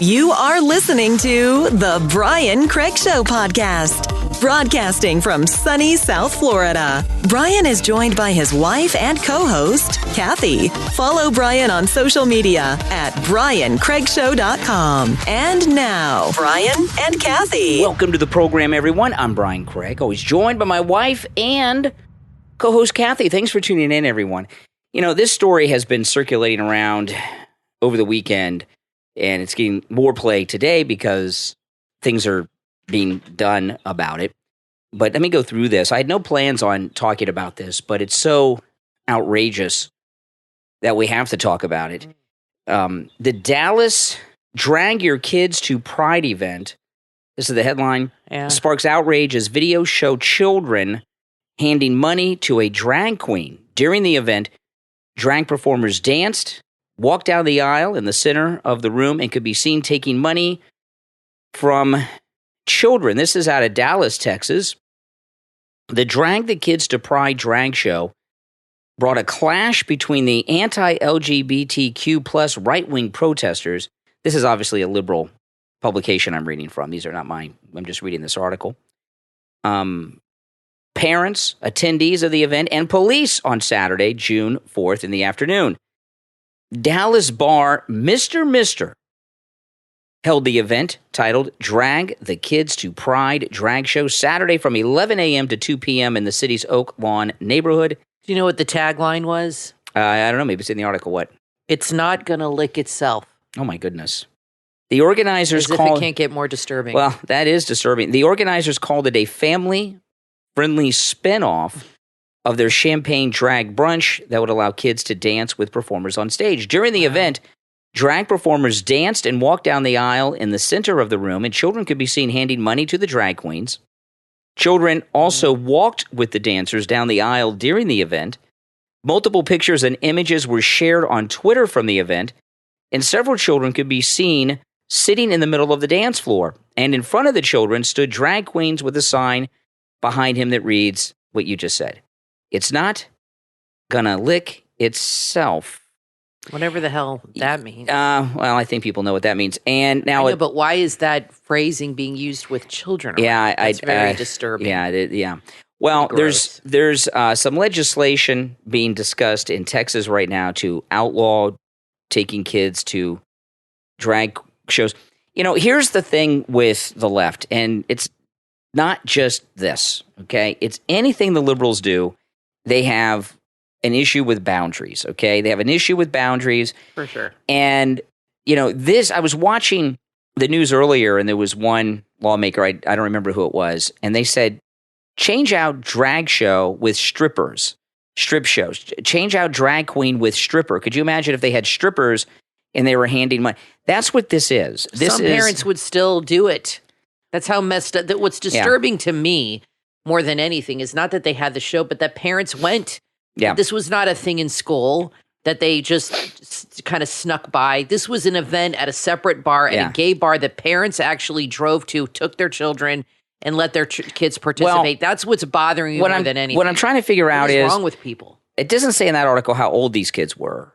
You are listening to The Brian Craig Show podcast, broadcasting from sunny South Florida. Brian is joined by his wife and co-host, Kathy. Follow Brian on social media at BrianCraigShow.com. And now, Brian and Kathy. Welcome to the program, everyone. I'm Brian Craig, always joined by my wife and co-host Kathy. Thanks for tuning in, everyone. You know, this story has been circulating around over the weekend, and it's getting more play today because things are being done about it. But let me go through this. I had no plans on talking about this, but it's so outrageous that we have to talk about it. The Dallas Drag Your Kids to Pride event, this is the headline, sparks outrage as videos show children handing money to a drag queen. During the event, drag performers danced, walked down the aisle in the center of the room, and could be seen taking money from children. This is out of Dallas, Texas. The Drag the Kids to Pride drag show brought a clash between the anti-LGBTQ plus right-wing protesters. This is obviously a liberal publication I'm reading from. These are not mine. I'm just reading this article. Parents, attendees of the event, and police on Saturday, June 4th in the afternoon. Dallas bar Mr. held the event titled Drag the Kids to Pride drag show Saturday from 11 a.m. to 2 p.m. in the city's Oak Lawn neighborhood. Do you know what the tagline was? I don't know. Maybe it's in the article. What? It's not going to lick itself. Oh, my goodness. The organizers As if it can't get more disturbing. Well, that is disturbing. The organizers called it a family-friendly spinoff of their champagne drag brunch that would allow kids to dance with performers on stage. During the event, drag performers danced and walked down the aisle in the center of the room, and children could be seen handing money to the drag queens. Children also walked with the dancers down the aisle during the event. Multiple pictures and images were shared on Twitter from the event, and several children could be seen sitting in the middle of the dance floor. And in front of the children stood drag queens with a sign behind him that reads what you just said. It's not gonna lick itself. Whatever the hell that means. Well, I think people know what that means. And now, I know, but why is that phrasing being used with children? Yeah, it's very disturbing. Yeah. Well, there's some legislation being discussed in Texas right now to outlaw taking kids to drag shows. You know, here's the thing with the left, and it's not just this. Okay, it's anything the liberals do. They have an issue with boundaries, okay? They have an issue with boundaries. For sure. And, you know, I was watching the news earlier, and there was one lawmaker, I don't remember who it was, and they said, change out drag show with strip shows. Change out drag queen with stripper. Could you imagine if they had strippers and they were handing money? That's what this is. Some parents would still do it. That's how messed up. What's disturbing to me more than anything is not that they had the show, but that parents went. Yeah. This was not a thing in school that they just kind of snuck by. This was an event at a separate bar, at a gay bar that parents actually drove to, took their children, and let their kids participate. That's what's bothering me more than anything. What I'm trying to figure out is, what's wrong with people? It doesn't say in that article how old these kids were.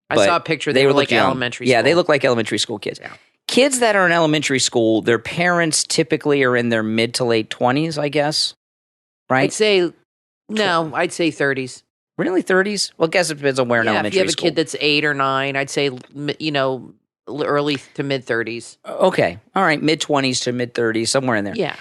I saw a picture. They were like elementary school. Yeah, they look like elementary school kids. Yeah. Kids that are in elementary school, their parents typically are in their mid to late 20s, I guess. Right? I'd say 30s. Really, 30s? Well, I guess it depends on where in elementary school. If you have a kid that's 8 or 9, I'd say, early to mid-30s. Okay. All right. Mid-20s to mid-30s, somewhere in there. Yeah.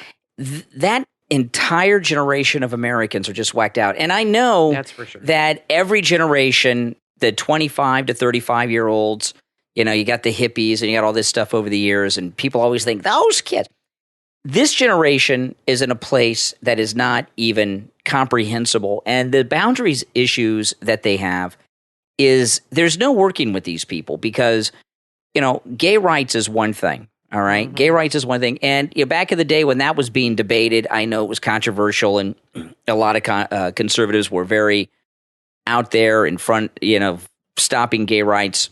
That entire generation of Americans are just whacked out. And I know that's for sure. That every generation, the 25 to 35-year-olds, you got the hippies and you got all this stuff over the years, and people always think, those kids. This generation is in a place that is not even comprehensible. And the boundaries issues that they have is there's no working with these people because, gay rights is one thing. All right. Mm-hmm. Gay rights is one thing. And back in the day when that was being debated, I know it was controversial and a lot of conservatives were very out there in front, stopping gay rights.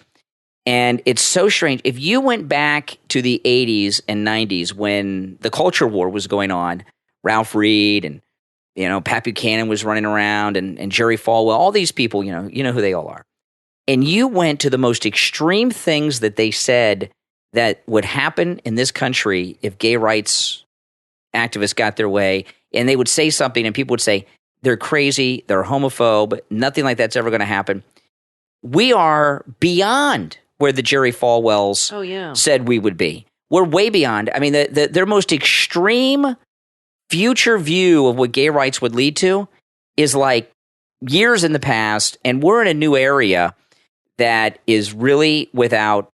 And it's so strange. If you went back to the 80s and 90s when the culture war was going on, Ralph Reed and, Pat Buchanan was running around and Jerry Falwell, all these people, you know who they all are. And you went to the most extreme things that they said that would happen in this country if gay rights activists got their way and they would say something and people would say, they're crazy, they're homophobe, nothing like that's ever going to happen. We are beyond where the Jerry Falwells said we would be. We're way beyond. I mean, their most extreme future view of what gay rights would lead to is like years in the past, and we're in a new area that is really without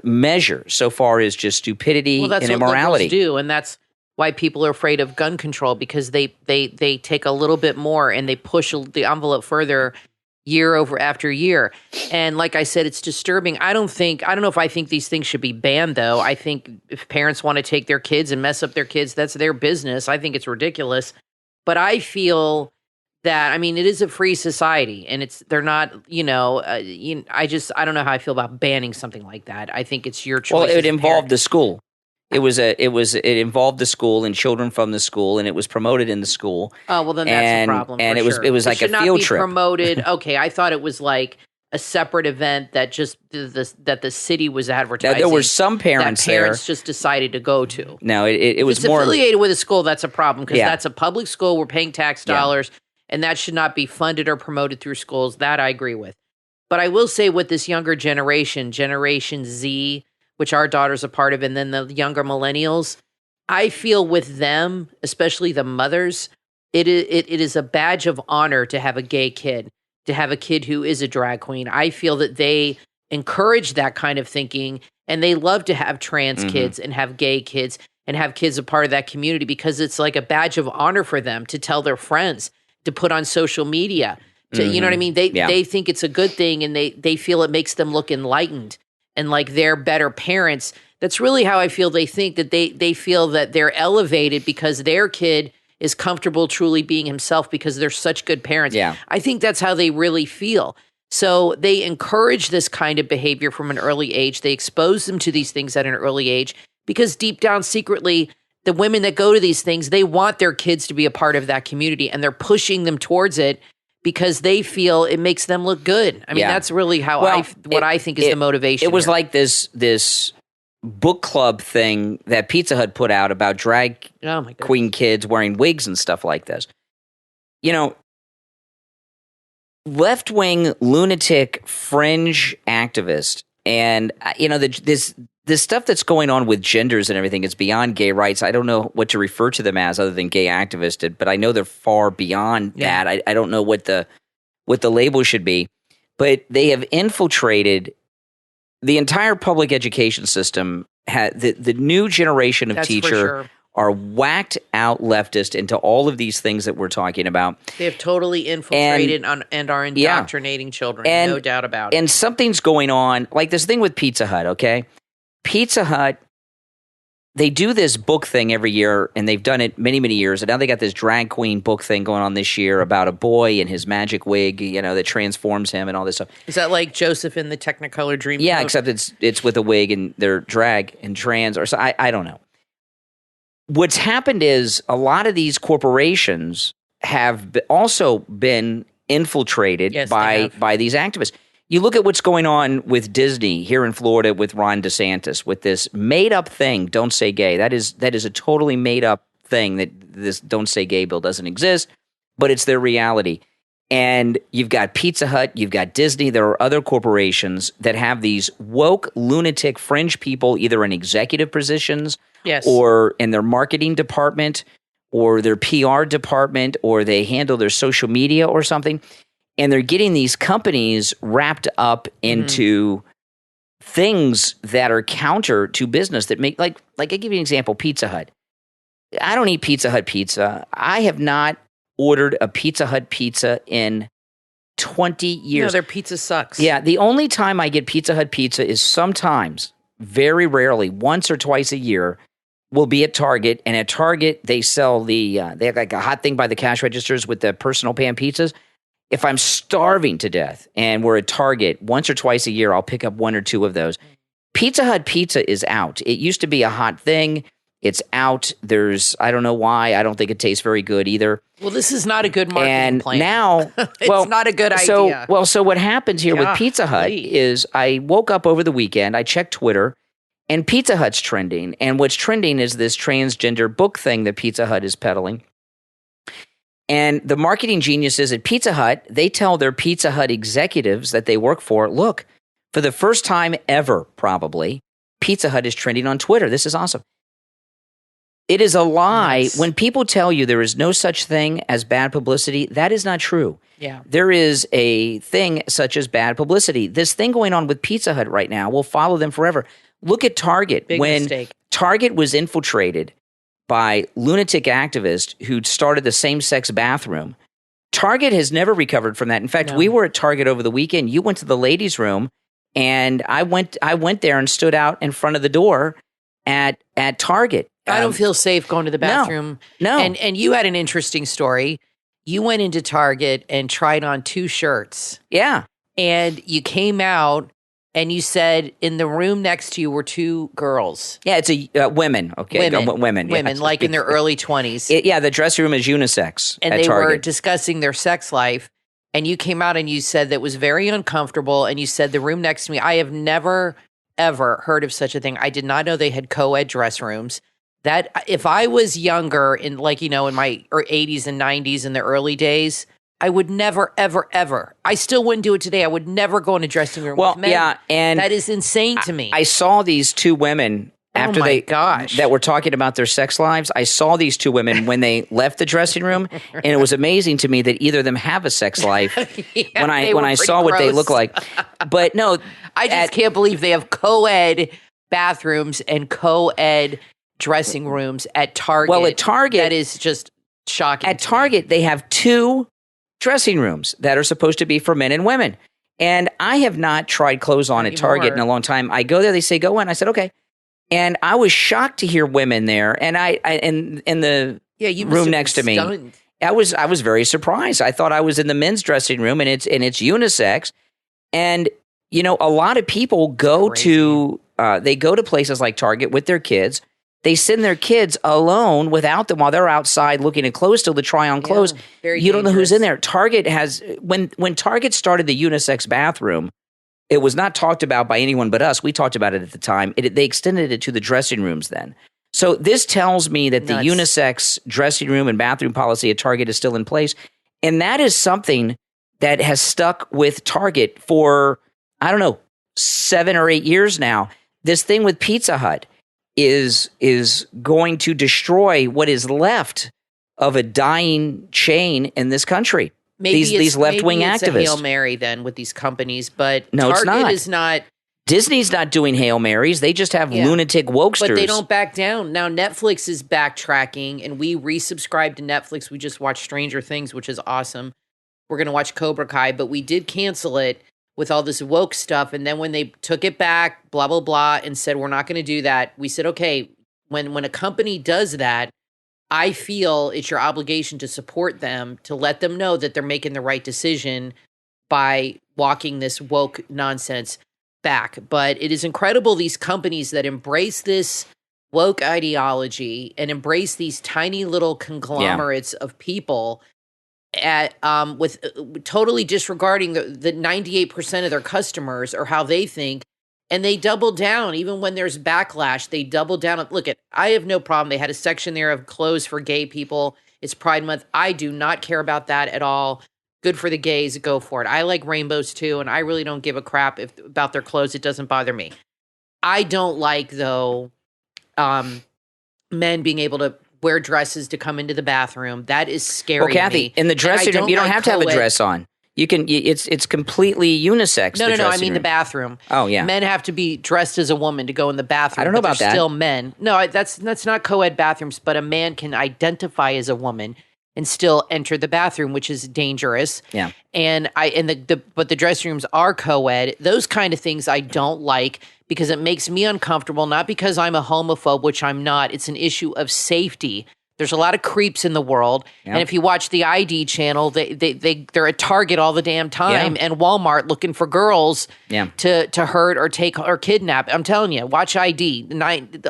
measure so far as just stupidity and immorality. Well, that's what liberals do, and that's why people are afraid of gun control, because they take a little bit more and they push the envelope further year over after year. And like I said, it's disturbing. I don't know if I think these things should be banned, though. I think if parents want to take their kids and mess up their kids, that's their business. I think it's ridiculous. But I feel that, I mean, it is a free society, and they're not, I don't know how I feel about banning something like that. I think it's your choice. Well, it involved the school. It involved the school and children from the school, and it was promoted in the school. Oh, well, then that's a problem. And it was like a field trip. It should not be promoted. Okay, I thought it was like a separate event that the city was advertising. Now, there were some parents just decided to go to. No, it was more affiliated with a school. That's a problem, because that's a public school. We're paying tax dollars, and that should not be funded or promoted through schools. That I agree with. But I will say, with this younger generation, Generation Z, which our daughter's a part of, and then the younger millennials, I feel with them, especially the mothers, it is a badge of honor to have a gay kid, to have a kid who is a drag queen. I feel that they encourage that kind of thinking, and they love to have trans kids and have gay kids and have kids a part of that community, because it's like a badge of honor for them to tell their friends, to put on social media. You know what I mean? They think it's a good thing, and they feel it makes them look enlightened and like they're better parents. That's really how I feel. They think that they feel that they're elevated because their kid is comfortable truly being himself because they're such good parents. Yeah. I think that's how they really feel. So they encourage this kind of behavior from an early age. They expose them to these things at an early age, because deep down secretly, the women that go to these things, they want their kids to be a part of that community, and they're pushing them towards it because they feel it makes them look good. I mean, that's really how I think is the motivation. It was like this book club thing that Pizza Hut put out about drag queen kids wearing wigs and stuff like this. You know, left-wing lunatic fringe activist, and this stuff that's going on with genders and everything is beyond gay rights. I don't know what to refer to them as other than gay activists, but I know they're far beyond that. I don't know what the label should be, but they have infiltrated the entire public education system. The new generation of teacher are whacked out leftist into all of these things that we're talking about. They have totally infiltrated and are indoctrinating children, no doubt about it. And something's going on, like this thing with Pizza Hut, okay? Pizza Hut, they do this book thing every year, and they've done it many, many years. And now they got this drag queen book thing going on this year about a boy and his magic wig, that transforms him and all this stuff. Is that like Joseph in the Technicolor Dreamcoat? Yeah, except it's with a wig and they're drag and trans, or so. I don't know. What's happened is a lot of these corporations have also been infiltrated by these activists. You look at what's going on with Disney here in Florida with Ron DeSantis, with this made-up thing, Don't Say Gay. That is a totally made-up thing, that this Don't Say Gay bill doesn't exist, but it's their reality. And you've got Pizza Hut, you've got Disney, there are other corporations that have these woke, lunatic, fringe people either in executive positions or in their marketing department or their PR department, or they handle their social media or something. And they're getting these companies wrapped up into things that are counter to business that make, like I give you an example, Pizza Hut. I don't eat Pizza Hut pizza. I have not ordered a Pizza Hut pizza in 20 years. No, their pizza sucks. Yeah, the only time I get Pizza Hut pizza is sometimes, very rarely, once or twice a year, will be at Target. And at Target, they sell they have like a hot thing by the cash registers with the personal pan pizzas. If I'm starving to death and we're at Target once or twice a year, I'll pick up one or two of those. Pizza Hut pizza is out. It used to be a hot thing. It's out. I don't know why. I don't think it tastes very good either. Well, this is not a good marketing plan. And now, it's not a good idea. So what happens here with Pizza Hut is I woke up over the weekend, I checked Twitter, And Pizza Hut's trending. And what's trending is this transgender book thing that Pizza Hut is peddling. And the marketing geniuses at Pizza Hut, they tell their Pizza Hut executives that they work for, look, for the first time ever, probably, Pizza Hut is trending on Twitter. This is awesome. It is a lie. Yes. When people tell you there is no such thing as bad publicity, that is not true. Yeah. There is a thing such as bad publicity. This thing going on with Pizza Hut right now will follow them forever. Look at Target. Big when mistake. Target was infiltrated by lunatic activists who started the same-sex bathroom, Target has never recovered from that. In fact, we were at Target over the weekend. You went to the ladies' room, and I went there and stood out in front of the door at Target. I don't feel safe going to the bathroom. No. And you had an interesting story. You went into Target and tried on 2 shirts. Yeah. And you came out and you said in the room next to you were 2 girls. Yeah, it's women. Okay, women. Women, Yeah. like in their early 20s. The dressing room is unisex And at they Target. were discussing their sex life. And you came out and you said that was very uncomfortable. And you said the room next to me, I have never, ever heard of such a thing. I did not know they had co-ed dress rooms. That if I was younger in my 80s and 90s in the early days, I would never, ever, ever. I still wouldn't do it today. I would never go in a dressing room with men. Yeah, and that is insane to me. I saw these 2 women after that were talking about their sex lives. I saw these 2 women when they left the dressing room, and it was amazing to me that either of them have a sex life. when I saw what they look like, but no, I just can't believe they have co-ed bathrooms and co-ed dressing rooms at Target. Well, at Target, that is just shocking. At Target, they have 2 dressing rooms that are supposed to be for men and women. And I have not tried clothes on at Target in a long time. I go there, they say, go in. I said, okay. And I was shocked to hear women there. And in the room next to me, I was very surprised. I thought I was in the men's dressing room, and it's unisex. And, a lot of people go to places like Target with their kids. They send their kids alone without them while they're outside looking at clothes till to try on clothes. You don't know who's in there. Target has when Target started the unisex bathroom, it was not talked about by anyone but us. We talked about it at the time. They extended it to the dressing rooms then. So this tells me that the unisex dressing room and bathroom policy at Target is still in place. And that is something that has stuck with Target for, 7 or 8 years now. This thing with Pizza Hut is going to destroy what is left of a dying chain in this country. Maybe these left-wing maybe it's activists. A Hail Mary then with these companies, but no, Target is not. Disney's not doing Hail Marys. They just have lunatic wokesters. But they don't back down. Now Netflix is backtracking, and we resubscribed to Netflix. We just watched Stranger Things, which is awesome. We're going to watch Cobra Kai, but we did cancel it with all this woke stuff. And then when they took it back, blah, blah, blah, and said, we're not going to do that, we said, okay, when a company does that, I feel it's your obligation to support them, to let them know that they're making the right decision by walking this woke nonsense back. But it is incredible, these companies that embrace this woke ideology and embrace these tiny little conglomerates of people with totally disregarding the 98% of their customers or how they think. And they double down. Even when there's backlash, they double down. Look, I have no problem. They had a section there of clothes for gay people. It's Pride Month. I do not care about that at all. Good for the gays. Go for it. I like rainbows too, and I really don't give a crap about their clothes. It doesn't bother me. I don't like, though, men being able to wear dresses to come into the bathroom. That is scary. Well, Kathy, in the dressing room, you don't have to have a dress on. You can. It's completely unisex. No. I mean the bathroom. Oh yeah. Men have to be dressed as a woman to go in the bathroom. I don't know about that. Still men. No, that's not co-ed bathrooms. But a man can identify as a woman and still enter the bathroom, which is dangerous. Yeah. But the dressing rooms are co-ed. Those kind of things I don't like because it makes me uncomfortable. Not because I'm a homophobe, which I'm not. It's an issue of safety. There's a lot of creeps in the world. Yep. And if you watch the ID channel, they're at Target all the damn time and Walmart looking for girls to hurt or take or kidnap. I'm telling you, watch ID.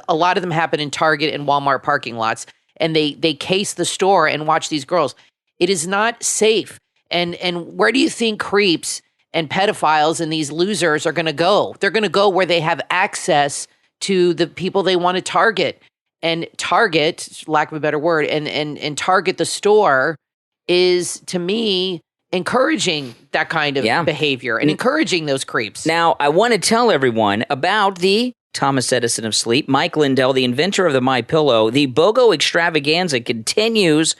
A lot of them happen in Target and Walmart parking lots. And they case the store and watch these girls. It is not safe. And where do you think creeps and pedophiles and these losers are going to go? They're going to go where they have access to the people they want to target. And target, lack of a better word, and target the store is, to me, encouraging that kind of behavior and encouraging those creeps. Now, I want to tell everyone about the Thomas Edison of sleep, Mike Lindell, the inventor of the MyPillow. The BOGO extravaganza continues,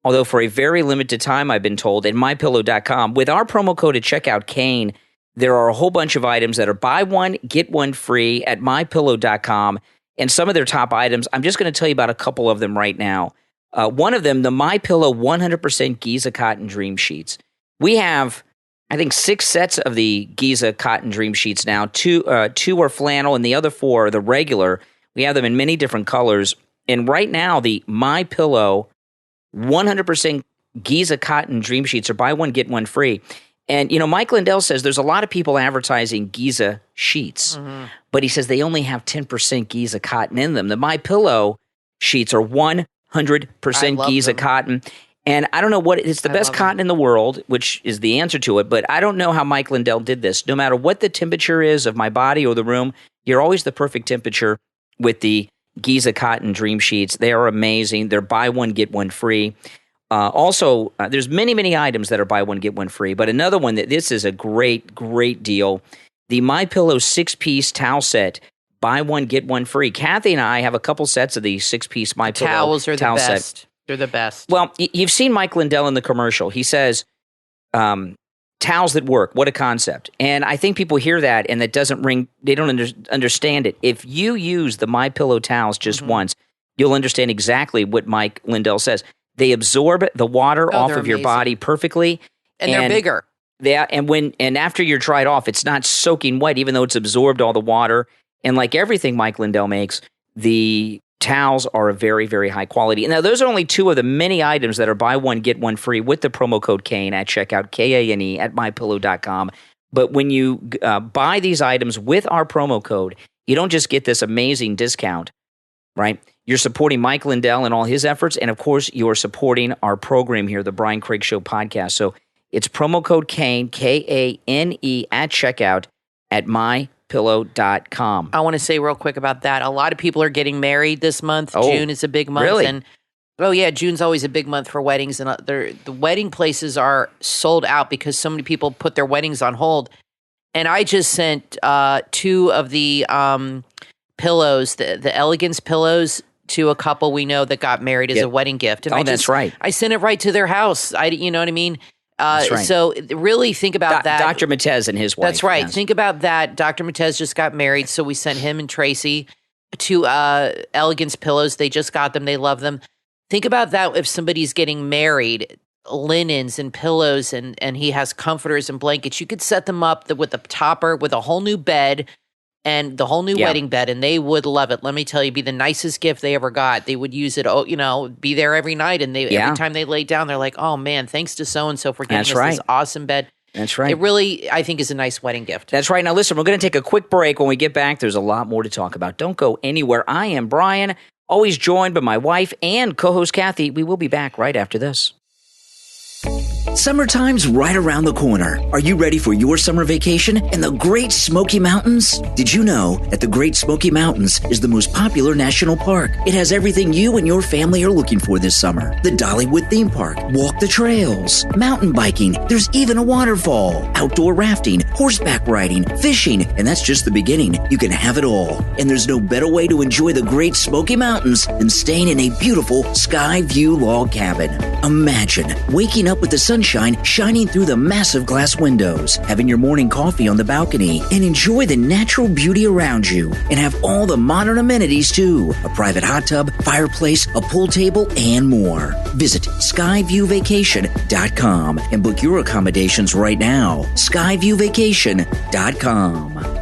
although for a very limited time, I've been told, at MyPillow.com. With our promo code at checkout, Kane, there are a whole bunch of items that are buy one, get one free at MyPillow.com. And some of their top items, I'm just going to tell you about a couple of them right now. One of them, the MyPillow 100% Giza Cotton Dream Sheets. We have, I think, 6 sets of the Giza Cotton Dream Sheets now. Two are flannel, and the other 4 are the regular. We have them in many different colors. And right now, the MyPillow 100% Giza Cotton Dream Sheets are buy one, get one free. And, Mike Lindell says there's a lot of people advertising Giza sheets, but he says they only have 10% Giza cotton in them. The MyPillow sheets are 100% Giza cotton. And I don't know what it's the best cotton in the world, which is the answer to it. But I don't know how Mike Lindell did this. No matter what the temperature is of my body or the room, you're always the perfect temperature with the Giza Cotton Dream Sheets. They are amazing. They're buy one, get one free. Also, there's many items that are buy one, get one free. But another one this is a great deal. The MyPillow 6-piece towel set, buy one, get one free. Kathy and I have a couple sets of the 6-piece MyPillow towels are towel the best. Set. They're the best. Well, you've seen Mike Lindell in the commercial. He says, towels that work. What a concept. And I think people hear that and that doesn't ring. They don't understand it. If you use the MyPillow towels just once, you'll understand exactly what Mike Lindell says. They absorb the water off of your body perfectly. And they're bigger. Yeah, and after you're dried off, it's not soaking wet, even though it's absorbed all the water. And like everything Mike Lindell makes, the towels are a very, very high quality. Now, those are only 2 of the many items that are buy one, get one free with the promo code Kane at checkout, Kane at MyPillow.com. But when you buy these items with our promo code, you don't just get this amazing discount, right? You're supporting Mike Lindell and all his efforts. And of course, you're supporting our program here, the Brian Craig Show podcast. So it's promo code Kane, Kane, at checkout at MyPillow.com. I want to say real quick about that. A lot of people are getting married this month. June is a big month. Really? And June's always a big month for weddings. And the wedding places are sold out because so many people put their weddings on hold. And I just sent 2 of the pillows, the Elegance pillows, to a couple we know that got married as a wedding gift. And that's right. I sent it right to their house. You know what I mean? That's right. So really think about that. Dr. Matez and his wife. That's right. Yes. Think about that. Dr. Matez just got married, so we sent him and Tracy 2 Elegance pillows. They just got them. They love them. Think about that if somebody's getting married, linens and pillows, and he has comforters and blankets. You could set them up with a topper, with a whole new bed, and the whole new wedding bed, and they would love it. Let me tell you, be the nicest gift they ever got. They would use it, be there every night, and every time they lay down, they're like, oh man, thanks to so-and-so for getting us this awesome bed. That's right. It really, I think, is a nice wedding gift. That's right. Now listen, we're going to take a quick break. When we get back, there's a lot more to talk about. Don't go anywhere. I am Brian, always joined by my wife and co-host Kathy. We will be back right after this. Summertime's right around the corner. Are you ready for your summer vacation in the Great Smoky Mountains? Did you know that the Great Smoky Mountains is the most popular national park? It has everything you and your family are looking for this summer. The Dollywood theme park, walk the trails, mountain biking, there's even a waterfall, outdoor rafting, horseback riding, fishing, and that's just the beginning. You can have it all. And there's no better way to enjoy the Great Smoky Mountains than staying in a beautiful sky view log cabin. Imagine waking up with the sunshine shining through the massive glass windows, having your morning coffee on the balcony, and enjoy the natural beauty around you, and have all the modern amenities too. A private hot tub, fireplace, a pool table, and more. Visit skyviewvacation.com and book your accommodations right now. skyviewvacation.com.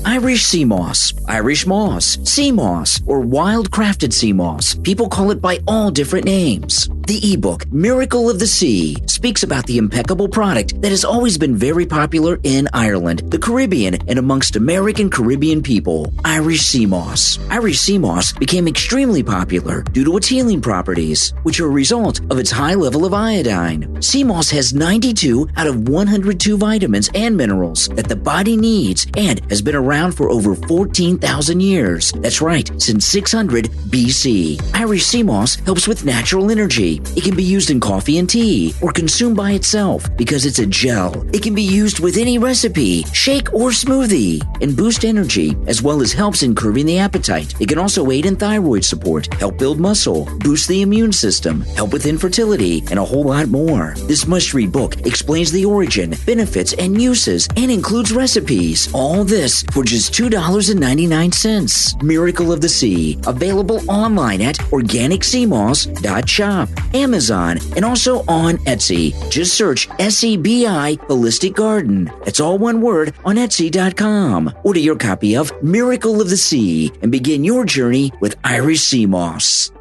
Irish sea moss, Irish moss, sea moss, or wild crafted sea moss. People call it by all different names. The ebook, Miracle of the Sea, speaks about the impeccable product that has always been very popular in Ireland, the Caribbean, and amongst American Caribbean people, Irish sea moss. Irish sea moss became extremely popular due to its healing properties, which are a result of its high level of iodine. Sea moss has 92 out of 102 vitamins and minerals that the body needs and has been around for over 14,000 years. That's right, since 600 BC. Irish sea moss helps with natural energy. It can be used in coffee and tea or consumed by itself because it's a gel. It can be used with any recipe, shake or smoothie, and boost energy, as well as helps in curbing the appetite. It can also aid in thyroid support, help build muscle, boost the immune system, help with infertility, and a whole lot more. This must-read book explains the origin, benefits, and uses, and includes recipes. All this for just $2.99. Miracle of the Sea, available online at organicseamoss.shop, Amazon, and also on Etsy. Just search SEBI Holistic Garden. That's all one word on Etsy.com. Order your copy of Miracle of the Sea and begin your journey with Irish sea moss.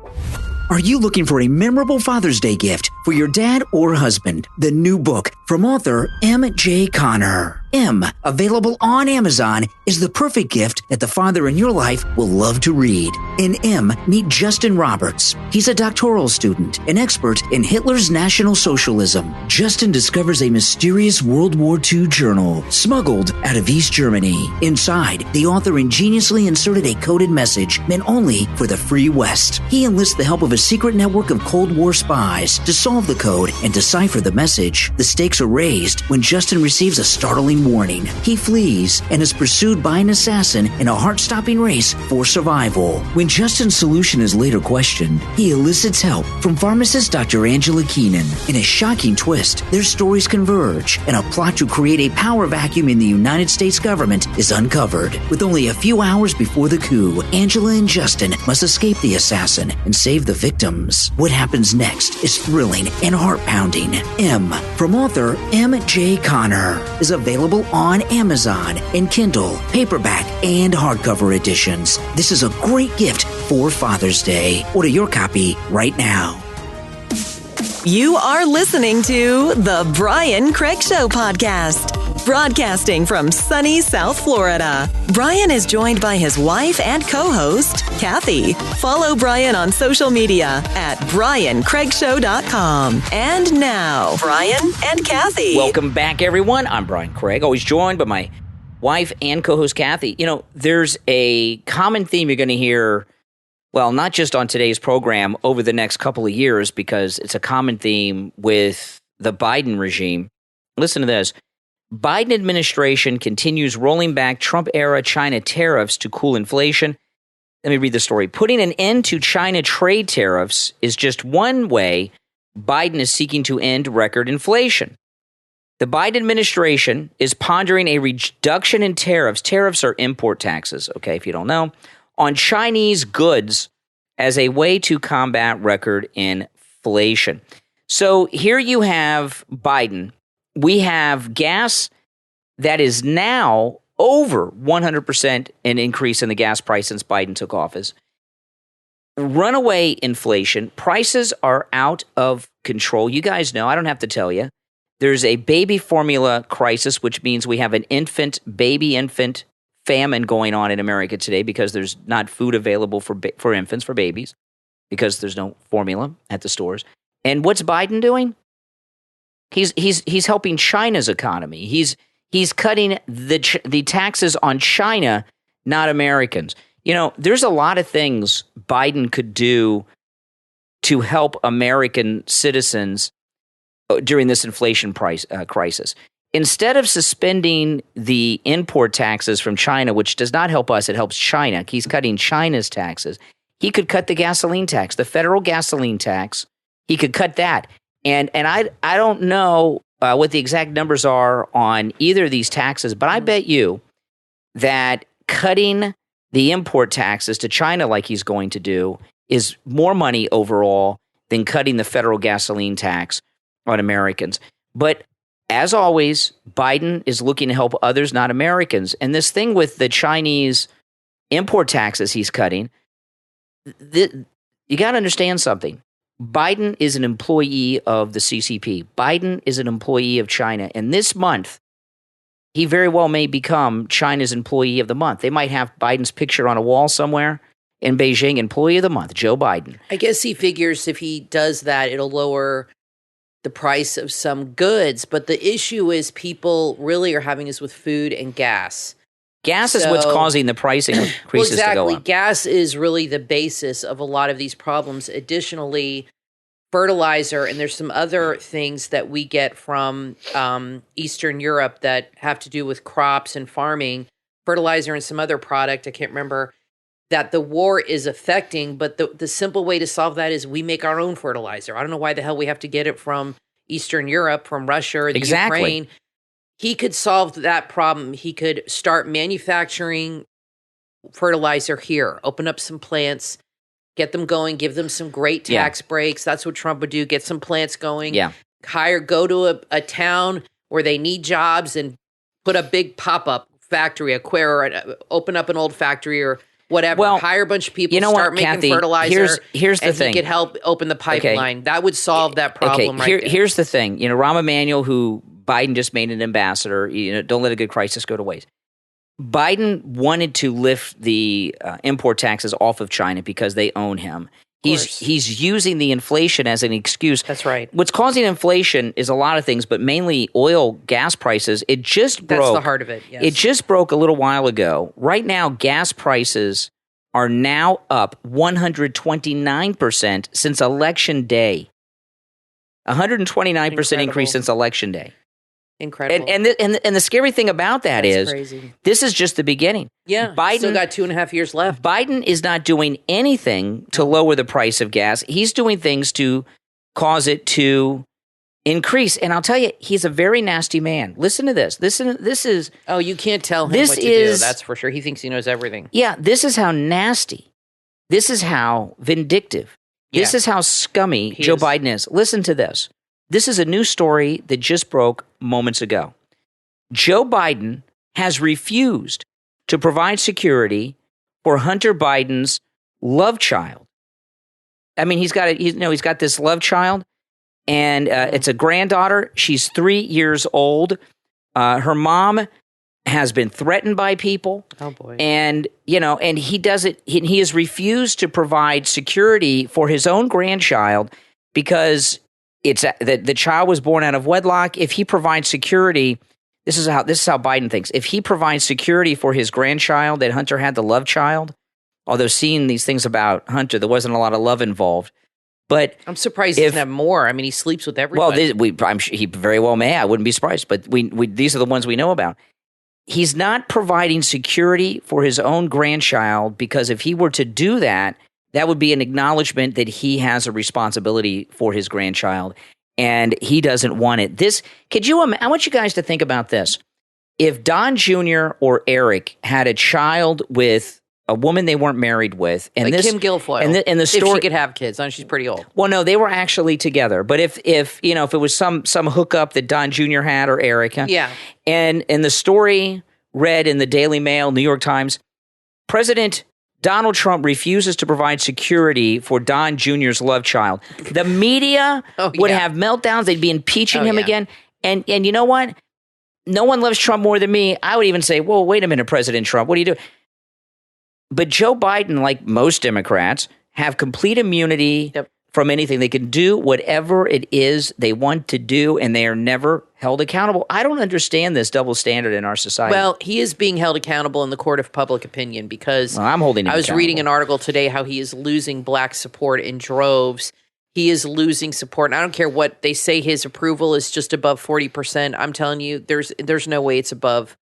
Are you looking for a memorable Father's Day gift for your dad or husband? The new book from author M.J. Connor. M, available on Amazon, is the perfect gift that the father in your life will love to read. In M, meet Justin Roberts. He's a doctoral student, an expert in Hitler's National Socialism. Justin discovers a mysterious World War II journal smuggled out of East Germany. Inside, the author ingeniously inserted a coded message meant only for the Free West. He enlists the help of a secret network of Cold War spies to solve the code and decipher the message. The stakes are raised when Justin receives a startling warning. He flees and is pursued by an assassin in a heart-stopping race for survival. When Justin's solution is later questioned, he elicits help from pharmacist Dr. Angela Keenan. In a shocking twist, their stories converge, and a plot to create a power vacuum in the United States government is uncovered. With only a few hours before the coup, Angela and Justin must escape the assassin and save the victims. What happens next is thrilling and heart-pounding. M, from author M.J. Connor, is available on Amazon in Kindle, paperback, and hardcover editions. This is a great gift for Father's Day. Order your copy right now. You are listening to the Brian Craig Show podcast. Broadcasting from sunny South Florida, Brian is joined by his wife and co-host, Kathy. Follow Brian on social media at BrianCraigShow.com. And now, Brian and Kathy. Welcome back, everyone. I'm Brian Craig, always joined by my wife and co-host, Kathy. You know, there's a common theme you're going to hear, well, not just on today's program, over the next couple of years, because it's a common theme with the Biden regime. Listen to this. Biden administration continues rolling back Trump-era China tariffs to cool inflation. Let me read the story. Putting an end to China trade tariffs is just one way Biden is seeking to end record inflation. The Biden administration is pondering a reduction in tariffs. Tariffs are import taxes, okay, if you don't know, on Chinese goods as a way to combat record inflation. So here you have Biden. We have gas that is now over 100% an increase in the gas price since Biden took office. Runaway inflation. Prices are out of control. You guys know, I don't have to tell you. There's a baby formula crisis, which means we have an baby infant famine going on in America today because there's not food available for infants, for babies, because there's no formula at the stores. And what's Biden doing? He's helping China's economy. He's cutting the taxes on China, not Americans. You know, there's a lot of things Biden could do to help American citizens during this inflation crisis. Instead of suspending the import taxes from China, which does not help us, it helps China. He's cutting China's taxes. He could cut the gasoline tax, the federal gasoline tax. He could cut that. And I don't know what the exact numbers are on either of these taxes, but I bet you that cutting the import taxes to China like he's going to do is more money overall than cutting the federal gasoline tax on Americans. But as always, Biden is looking to help others, not Americans. And this thing with the Chinese import taxes he's cutting, you got to understand something. Biden is an employee of the CCP. Biden is an employee of China. And this month, he very well may become China's employee of the month. They might have Biden's picture on a wall somewhere in Beijing, employee of the month, Joe Biden. I guess he figures if he does that, it'll lower the price of some goods. But the issue is people really are having this with food and gas. Gas is what's causing the pricing increases to go up. Gas is really the basis of a lot of these problems. Additionally, fertilizer, and there's some other things that we get from Eastern Europe that have to do with crops and farming, fertilizer and some other product, I can't remember, that the war is affecting. But the simple way to solve that is we make our own fertilizer. I don't know why the hell we have to get it from Eastern Europe, from Russia or the Ukraine. He could solve that problem. He could start manufacturing fertilizer here, open up some plants, get them going, give them some great tax breaks. That's what Trump would do, get some plants going. Yeah. Go to a town where they need jobs and put a big pop-up factory, open up an old factory or whatever. Well, hire a bunch of people, start making Kathy, fertilizer. Here's the thing. He could help open the pipeline. Okay. That would solve that problem there. Here's the thing. Rahm Emanuel, who Biden just made an ambassador, don't let a good crisis go to waste. Biden wanted to lift the import taxes off of China because they own him. He's using the inflation as an excuse. That's right. What's causing inflation is a lot of things, but mainly oil, gas prices. It just broke. That's the heart of it, yes. It just broke a little while ago. Right now, gas prices are now up 129% since Election Day. 129% increase since Election Day. Incredible. And the scary thing about that is crazy. This is just the beginning. Yeah, Biden still got 2.5 years left. Biden is not doing anything to lower the price of gas. He's doing things to cause it to increase. And I'll tell you, he's a very nasty man. Listen to this. This is... Oh, you can't tell him what to do. That's for sure. He thinks he knows everything. Yeah, this is how nasty. This is how vindictive. This is how scummy Joe Biden is. Listen to this. This is a new story that just broke moments ago. Joe Biden has refused to provide security for Hunter Biden's love child. I mean, he's got this love child, and it's a granddaughter. She's 3 years old. Her mom has been threatened by people. Oh boy! And and he doesn't. He has refused to provide security for his own grandchild because it's the child was born out of wedlock. If he provides security, this is how Biden thinks. If he provides security for his grandchild, that Hunter had the love child, although seeing these things about Hunter, there wasn't a lot of love involved. But I'm surprised he doesn't have more. I mean, he sleeps with everybody. Well, I'm sure he very well may. I wouldn't be surprised. But these are the ones we know about. He's not providing security for his own grandchild because if he were to do that, that would be an acknowledgement that he has a responsibility for his grandchild, and he doesn't want it. I want you guys to think about this. If Don Jr. or Eric had a child with a woman they weren't married with, and like Kim Guilfoyle, and the story, if she could have kids, she's pretty old. Well, no, they were actually together. But if it was some hookup that Don Jr. had or Eric, and the story read in the Daily Mail, New York Times, President Donald Trump refuses to provide security for Don Jr.'s love child. The media would have meltdowns. They'd be impeaching him again. And you know what? No one loves Trump more than me. I would even say, whoa, wait a minute, President Trump, what are you doing? But Joe Biden, like most Democrats, have complete immunity from anything. They can do whatever it is they want to do, and they are never held accountable. I don't understand this double standard in our society. Well, he is being held accountable in the court of public opinion because I'm holding him I was accountable. Reading an article today how he is losing black support in droves. He is losing support. And I don't care what they say, his approval is just above 40%. I'm telling you, there's no way it's above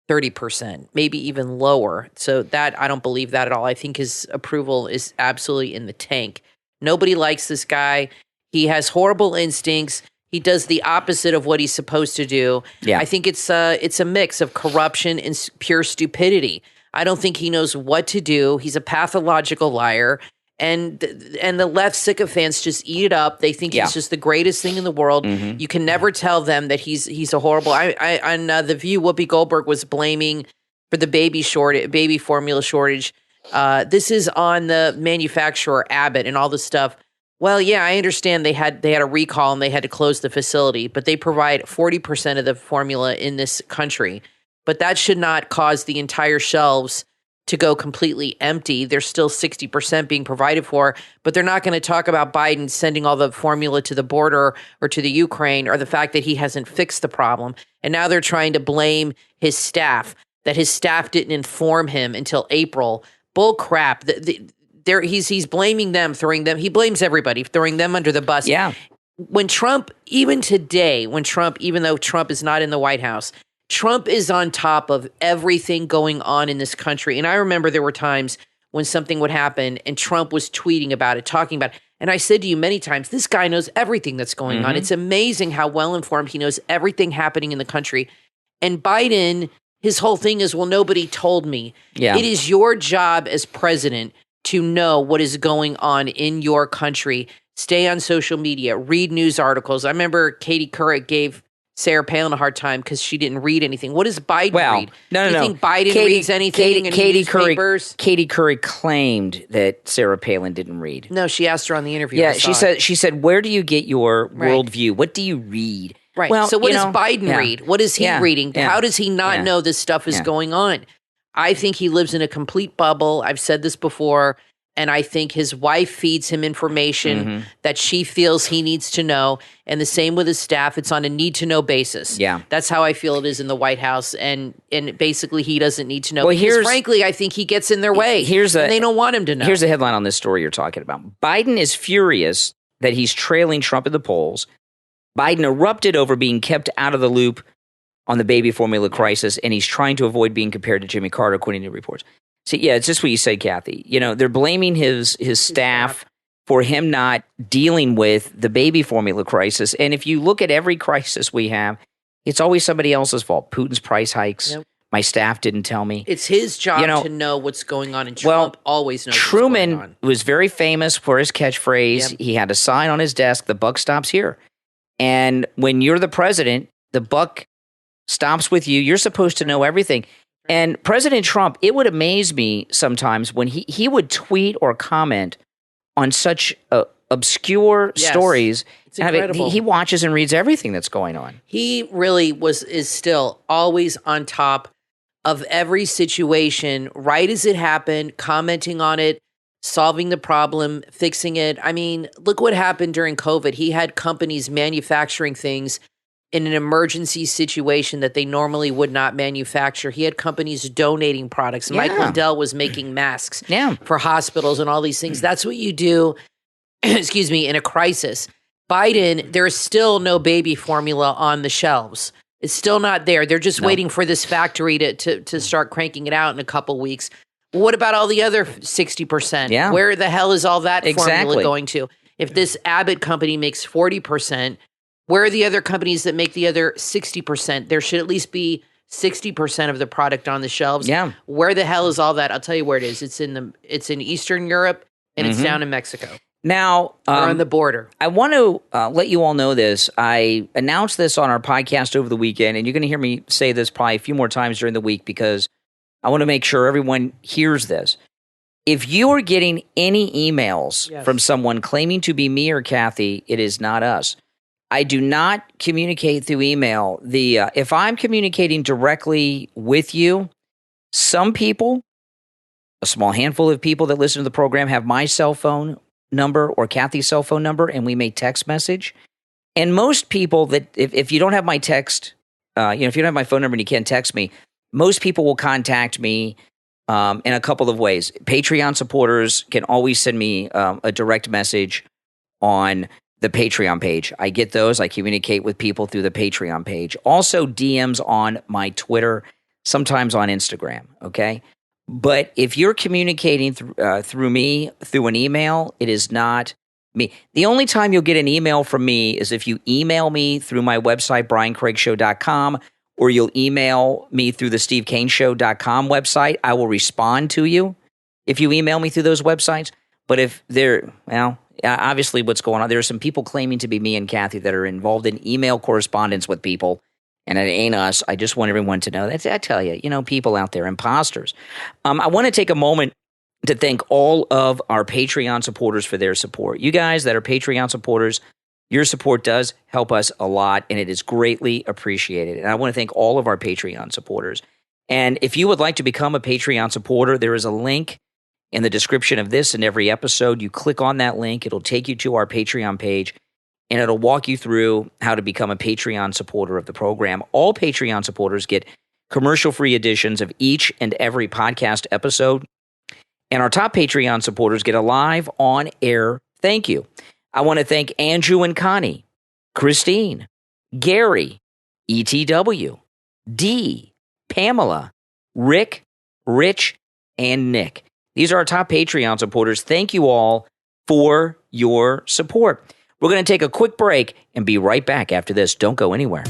30%, maybe even lower. So that I don't believe that at all. I think his approval is absolutely in the tank. Nobody likes this guy. He has horrible instincts. He does the opposite of what he's supposed to do. Yeah. I think it's a mix of corruption and pure stupidity. I don't think he knows what to do. He's a pathological liar. And the left sycophants just eat it up. They think he's just the greatest thing in the world. Mm-hmm. You can never tell them that he's a horrible. On The View, Whoopi Goldberg was blaming for the baby formula shortage. This is on the manufacturer Abbott and all this stuff. Well, yeah, I understand they had a recall and they had to close the facility, but they provide 40% of the formula in this country. But that should not cause the entire shelves to go completely empty. There's still 60% being provided for, but they're not going to talk about Biden sending all the formula to the border or to the Ukraine, or the fact that he hasn't fixed the problem. And now they're trying to blame his staff, that his staff didn't inform him until April. Bull crap. He's blaming them, he blames everybody, throwing them under the bus. Yeah. When Trump, even though Trump is not in the White House, Trump is on top of everything going on in this country. And I remember there were times when something would happen and Trump was tweeting about it, talking about it. And I said to you many times, this guy knows everything that's going on. It's amazing how well informed he knows everything happening in the country. And Biden, his whole thing is, well, nobody told me. Yeah. It is your job as president to know what is going on in your country. Stay on social media, read news articles. I remember Katie Couric gave Sarah Palin a hard time because she didn't read anything. What does Biden read? No. Do you think Biden reads anything in newspapers? Katie Couric claimed that Sarah Palin didn't read. No, she asked her on the interview. Yeah, she said, where do you get your worldview? What do you read? Right. Well, so what does Biden read? What is he reading? Yeah. How does he not know this stuff is going on? I think he lives in a complete bubble. I've said this before. And I think his wife feeds him information that she feels he needs to know. And the same with his staff. It's on a need-to-know basis. Yeah. That's how I feel it is in the White House. And basically, he doesn't need to know. Well, because frankly, I think he gets in their way. And they don't want him to know. Here's the headline on this story you're talking about. Biden is furious that he's trailing Trump in the polls. Biden erupted over being kept out of the loop on the baby formula crisis, and he's trying to avoid being compared to Jimmy Carter, according to reports. See, yeah, it's just what you said, Kathy. They're blaming his staff for him not dealing with the baby formula crisis. And if you look at every crisis we have, it's always somebody else's fault. Putin's price hikes. Yep. My staff didn't tell me. It's his job to know what's going on, and Trump always knows what's going on. Truman was very famous for his catchphrase. Yep. He had a sign on his desk, "The buck stops here." And when you're the president, the buck stops with you. You're supposed to know everything. And President Trump, it would amaze me sometimes when he would tweet or comment on such obscure stories. It's incredible. He watches and reads everything that's going on. He really is still always on top of every situation, right as it happened, commenting on it, solving the problem, fixing it. I mean, look what happened during COVID. He had companies manufacturing things in an emergency situation that they normally would not manufacture. He had companies donating products. Yeah. Mike Lindell was making masks for hospitals and all these things. That's what you do, in a crisis. Biden, there is still no baby formula on the shelves. It's still not there. They're just waiting for this factory to start cranking it out in a couple weeks. What about all the other 60%? Yeah. Where the hell is all that formula going to? If this Abbott company makes 40%, where are the other companies that make the other 60%? There should at least be 60% of the product on the shelves. Yeah. Where the hell is all that? I'll tell you where it is. It's in Eastern Europe, and it's down in Mexico. Now, or on the border. I want to let you all know this. I announced this on our podcast over the weekend, and you're going to hear me say this probably a few more times during the week because I want to make sure everyone hears this. If you are getting any emails from someone claiming to be me or Kathy, it is not us. I do not communicate through email. If I'm communicating directly with you, some people, a small handful of people that listen to the program have my cell phone number or Kathy's cell phone number, and we may text message. And most people that, if you don't have my text, if you don't have my phone number and you can't text me, most people will contact me in a couple of ways. Patreon supporters can always send me a direct message on the Patreon page. I get those. I communicate with people through the Patreon page. Also DMs on my Twitter, sometimes on Instagram, okay? But if you're communicating through me, through an email, it is not me. The only time you'll get an email from me is if you email me through my website, briancraigshow.com, or you'll email me through the stevekaneshow.com website. I will respond to you if you email me through those websites. But if obviously what's going on, there are some people claiming to be me and Kathy that are involved in email correspondence with people, and it ain't us. I just want everyone to know that. I tell you, people out there, imposters. I want to take a moment to thank all of our Patreon supporters for their support. You guys that are Patreon supporters, your support does help us a lot, and it is greatly appreciated. And I want to thank all of our Patreon supporters. And if you would like to become a Patreon supporter, there is a link in the description of this and every episode. You click on that link, it'll take you to our Patreon page, and it'll walk you through how to become a Patreon supporter of the program. All Patreon supporters get commercial-free editions of each and every podcast episode, and our top Patreon supporters get a live on-air thank you. I want to thank Andrew and Connie, Christine, Gary, ETW, Dee, Pamela, Rick, Rich, and Nick. These are our top Patreon supporters. Thank you all for your support. We're going to take a quick break and be right back after this. Don't go anywhere.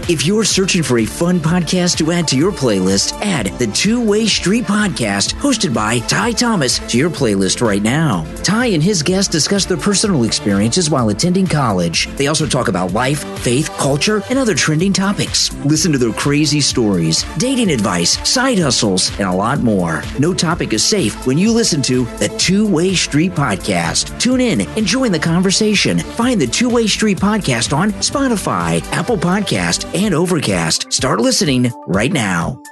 If you're searching for a fun podcast to add to your playlist, add the Two-Way Street Podcast, hosted by Ty Thomas, to your playlist right now. Ty and his guests discuss their personal experiences while attending college. They also talk about life, faith, culture, and other trending topics. Listen to their crazy stories, dating advice, side hustles, and a lot more. No topic is safe when you listen to the Two-Way Street Podcast. Tune in and join the conversation. Find the Two-Way Street Podcast on Spotify, Apple Podcast, and Overcast. Start listening right now.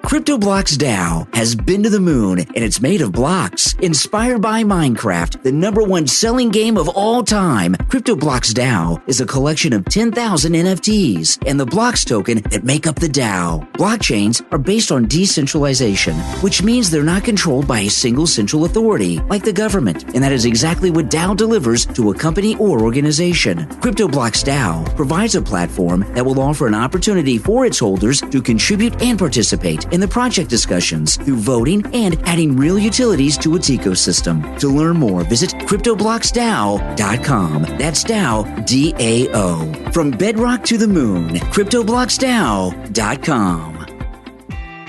CryptoBlocks DAO has been to the moon, and it's made of blocks. Inspired by Minecraft, the #1 selling game of all time, CryptoBlocks DAO is a collection of 10,000 NFTs and the blocks token that make up the DAO. Blockchains are based on decentralization, which means they're not controlled by a single central authority, like the government, and that is exactly what DAO delivers to a company or organization. CryptoBlocks DAO provides a platform that will offer an opportunity for its holders to contribute and participate in the project discussions through voting and adding real utilities to its ecosystem. To learn more, visit CryptoBlocksDAO.com. That's DAO, D-A-O. From bedrock to the moon, CryptoBlocksDAO.com.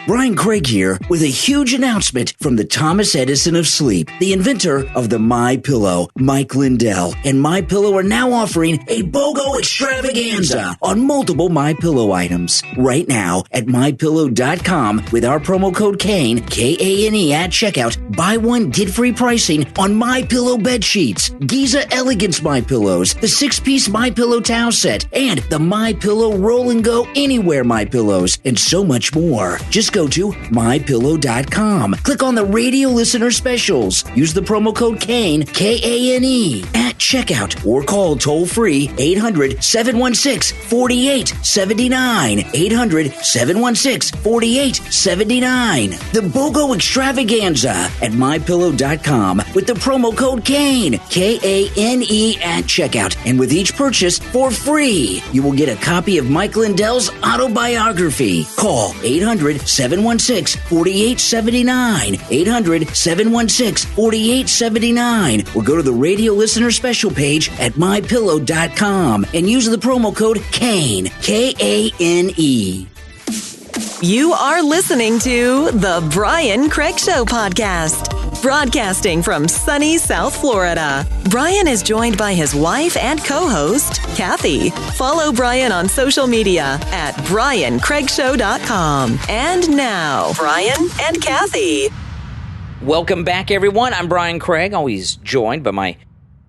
Brian Craig here with a huge announcement from the Thomas Edison of sleep, the inventor of the MyPillow, Mike Lindell. And MyPillow are now offering a BOGO extravaganza on multiple MyPillow items. Right now at MyPillow.com with our promo code KANE, K-A-N-E at checkout, buy one, get free pricing on MyPillow bed sheets, Giza Elegance MyPillows, the 6-piece MyPillow towel set, and the MyPillow Roll and Go Anywhere MyPillows, and so much more. Just go to MyPillow.com. Click on the radio listener specials. Use the promo code KANE, K-A-N-E, at checkout or call toll-free 800-716-4879. 800-716-4879. The BOGO Extravaganza at MyPillow.com with the promo code KANE, K-A-N-E, at checkout. And with each purchase for free, you will get a copy of Mike Lindell's autobiography. Call 800-716-4879. 800-716-4879. Or go to the radio listener special page at MyPillow.com and use the promo code KANE, K-A-N-E. You are listening to The Brian Craig Show podcast. Broadcasting from sunny South Florida, Brian is joined by his wife and co-host, Kathy. Follow Brian on social media at BrianCraigShow.com. And now, Brian and Kathy. Welcome back, everyone. I'm Brian Craig, always joined by my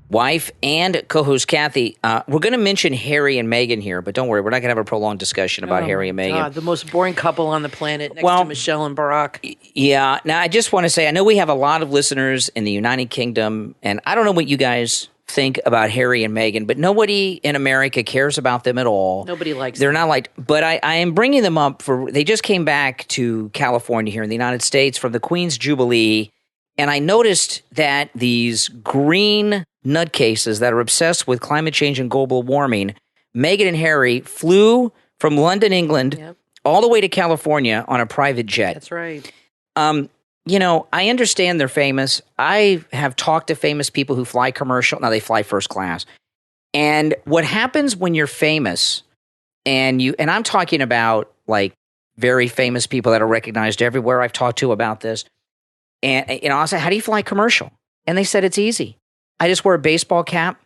wife and co-host Kathy. We're going to mention Harry and Meghan here, but don't worry, we're not going to have a prolonged discussion about Harry and Meghan. God, the most boring couple on the planet next to Michelle and Barack. Yeah. Now, I just want to say, I know we have a lot of listeners in the United Kingdom, and I don't know what you guys think about Harry and Meghan, but nobody in America cares about them at all. Nobody likes them. They're not like, but I am bringing them up they just came back to California here in the United States from the Queen's Jubilee, and I noticed that these green nutcases that are obsessed with climate change and global warming, Meghan and Harry flew from London, England, all the way to California on a private jet. That's right. You know, I understand they're famous. I have talked to famous people who fly commercial. Now, they fly first class. And what happens when you're famous, and I'm talking about like very famous people that are recognized everywhere I've talked to about this. And, I said, how do you fly commercial? And they said, it's easy. I just wear a baseball cap.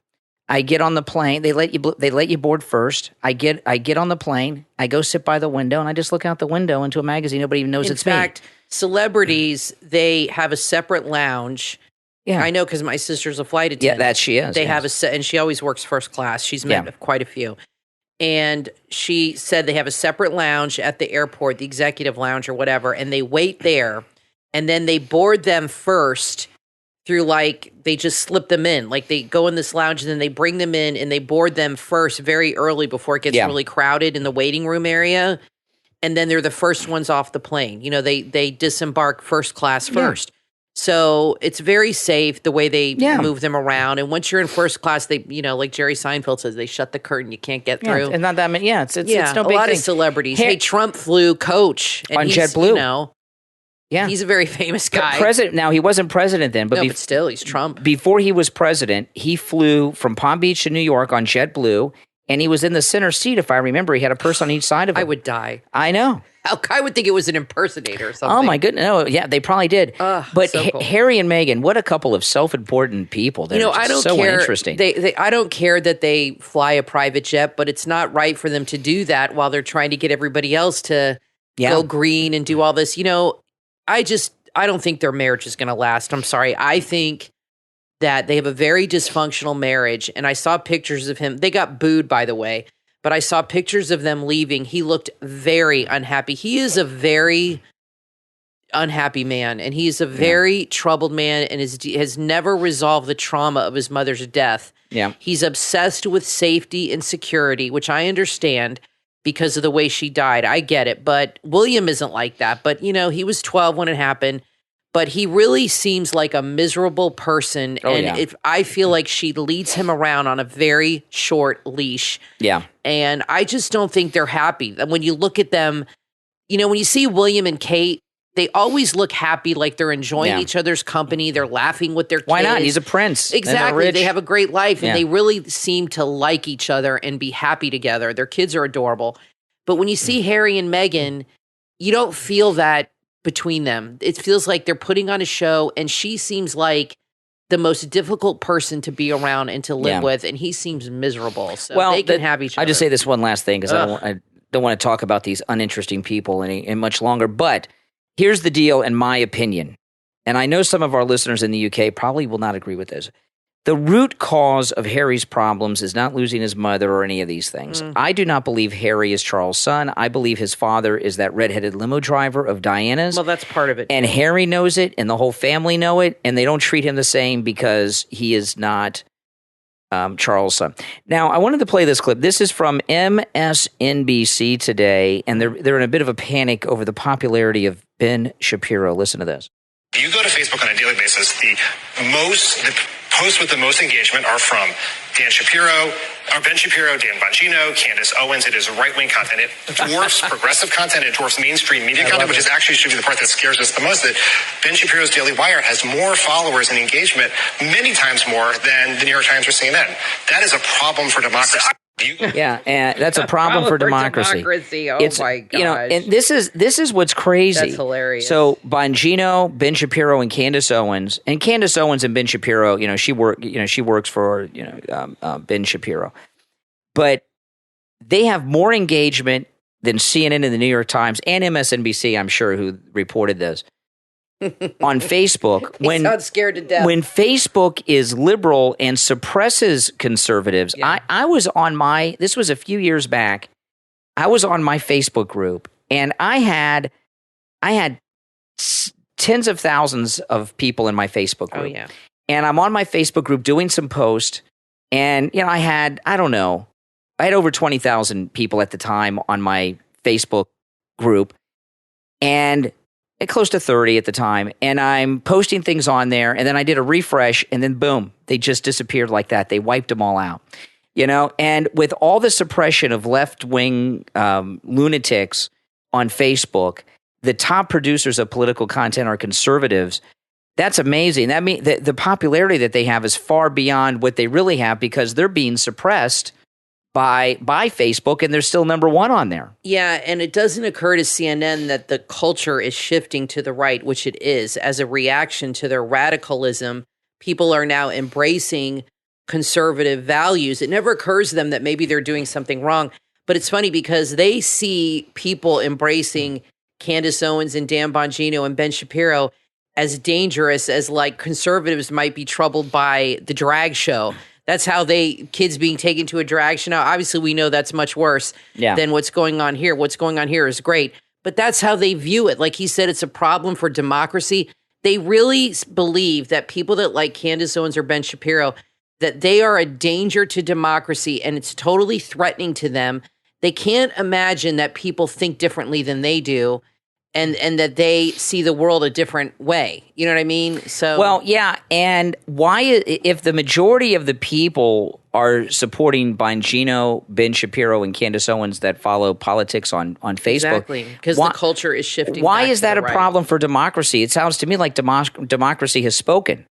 I get on the plane. They let you board first. I get on the plane. I go sit by the window, and I just look out the window into a magazine. Nobody even knows it's me. In fact, celebrities, they have a separate lounge. Yeah, I know because my sister's a flight attendant. Yeah, that she is. They have and she always works first class. She's met quite a few. And she said they have a separate lounge at the airport, the executive lounge or whatever, and they wait there, and then they board them first through they just slip them in. Like they go in this lounge and then they bring them in and they board them first very early before it gets really crowded in the waiting room area. And then they're the first ones off the plane. They disembark first class first. So it's very safe the way they move them around. And once you're in first class, they, like Jerry Seinfeld says, they shut the curtain. You can't get through. And not that many. Yeah, it's no big thing. A lot of celebrities. Hey, Trump flew coach. On JetBlue. Yeah, he's a very famous guy. President. Now, he wasn't president then. But still, he's Trump. Before he was president, he flew from Palm Beach to New York on JetBlue. And he was in the center seat, if I remember. He had a person on each side of him. I would die. I know. I would think it was an impersonator or something. Oh, my goodness. No, yeah, they probably did. But so cool. Harry and Meghan, what a couple of self-important people. They're I don't so care. Interesting. I don't care that they fly a private jet, but it's not right for them to do that while they're trying to get everybody else to go green and do all this. I don't think their marriage is going to last. I'm sorry. I think that they have a very dysfunctional marriage. And I saw pictures of him. They got booed, by the way. But I saw pictures of them leaving. He looked very unhappy. He is a very unhappy man. And he is a very troubled man and has never resolved the trauma of his mother's death. Yeah. He's obsessed with safety and security, which I understand because of the way she died. I get it. But William isn't like that. But, he was 12 when it happened. But he really seems like a miserable person. I feel like she leads him around on a very short leash. Yeah. And I just don't think they're happy. When you look at them, when you see William and Kate, they always look happy, like they're enjoying each other's company. They're laughing with their kids. Why not? He's a prince. Exactly. They have a great life, and they really seem to like each other and be happy together. Their kids are adorable. But when you see Harry and Meghan, you don't feel that between them. It feels like they're putting on a show, and she seems like the most difficult person to be around and to live with, and he seems miserable. So they can have each other. I just say this one last thing because I don't want to talk about these uninteresting people any much longer. But here's the deal, in my opinion, and I know some of our listeners in the UK probably will not agree with this. The root cause of Harry's problems is not losing his mother or any of these things. I do not believe Harry is Charles' son. I believe his father is that redheaded limo driver of Diana's. Well, that's part of it. And Harry knows it, and the whole family know it, and they don't treat him the same because he is not Charles' son. Now, I wanted to play this clip. This is from MSNBC today, and they're in a bit of a panic over the popularity of Ben Shapiro. Listen to this. If you go to Facebook on a daily basis, the posts with the most engagement are from Ben Shapiro, Dan Bongino, Candace Owens. It is right-wing content. It dwarfs progressive content. It dwarfs mainstream media content, which is actually should be the part that scares us the most, that Ben Shapiro's Daily Wire has more followers and engagement, many times more than the New York Times or CNN. That is a problem for democracy. Yeah, and that's a problem for democracy. Oh my gosh. And this is what's crazy. That's hilarious. So Bongino, Ben Shapiro, and Candace Owens, and Ben Shapiro, she works for Ben Shapiro, but they have more engagement than CNN and the New York Times and MSNBC, I'm sure, who reported this. On Facebook, when sound scared to death. When Facebook is liberal and suppresses conservatives, I was on this was a few years back. I was on my Facebook group, and I had tens of thousands of people in my Facebook group. Oh yeah, and I'm on my Facebook group doing some posts, and I had over 20,000 people at the time on my Facebook group, and close to 30 at the time, and I'm posting things on there, and then I did a refresh, and then boom, they just disappeared like that. They wiped them all out, and with all the suppression of left-wing lunatics on Facebook, the top producers of political content are conservatives. That's amazing. That means the popularity that they have is far beyond what they really have because they're being suppressed by Facebook, and they're still number one on there. Yeah, and it doesn't occur to CNN that the culture is shifting to the right, which it is. As a reaction to their radicalism, people are now embracing conservative values. It never occurs to them that maybe they're doing something wrong. But it's funny because they see people embracing Candace Owens and Dan Bongino and Ben Shapiro as dangerous as like conservatives might be troubled by the drag show. That's how kids being taken to a drag show. Now, obviously, we know that's much worse than what's going on here. What's going on here is great. But that's how they view it. Like he said, it's a problem for democracy. They really believe that people that like Candace Owens or Ben Shapiro, that they are a danger to democracy and it's totally threatening to them. They can't imagine that people think differently than they do and that they see the world a different way. You know what I mean? So well, yeah. And why, if the majority of the people are supporting Bongino, Ben Shapiro, and Candace Owens that follow politics on Facebook. Exactly, because the culture is shifting. Why is that a problem for democracy? It sounds to me like democracy has spoken.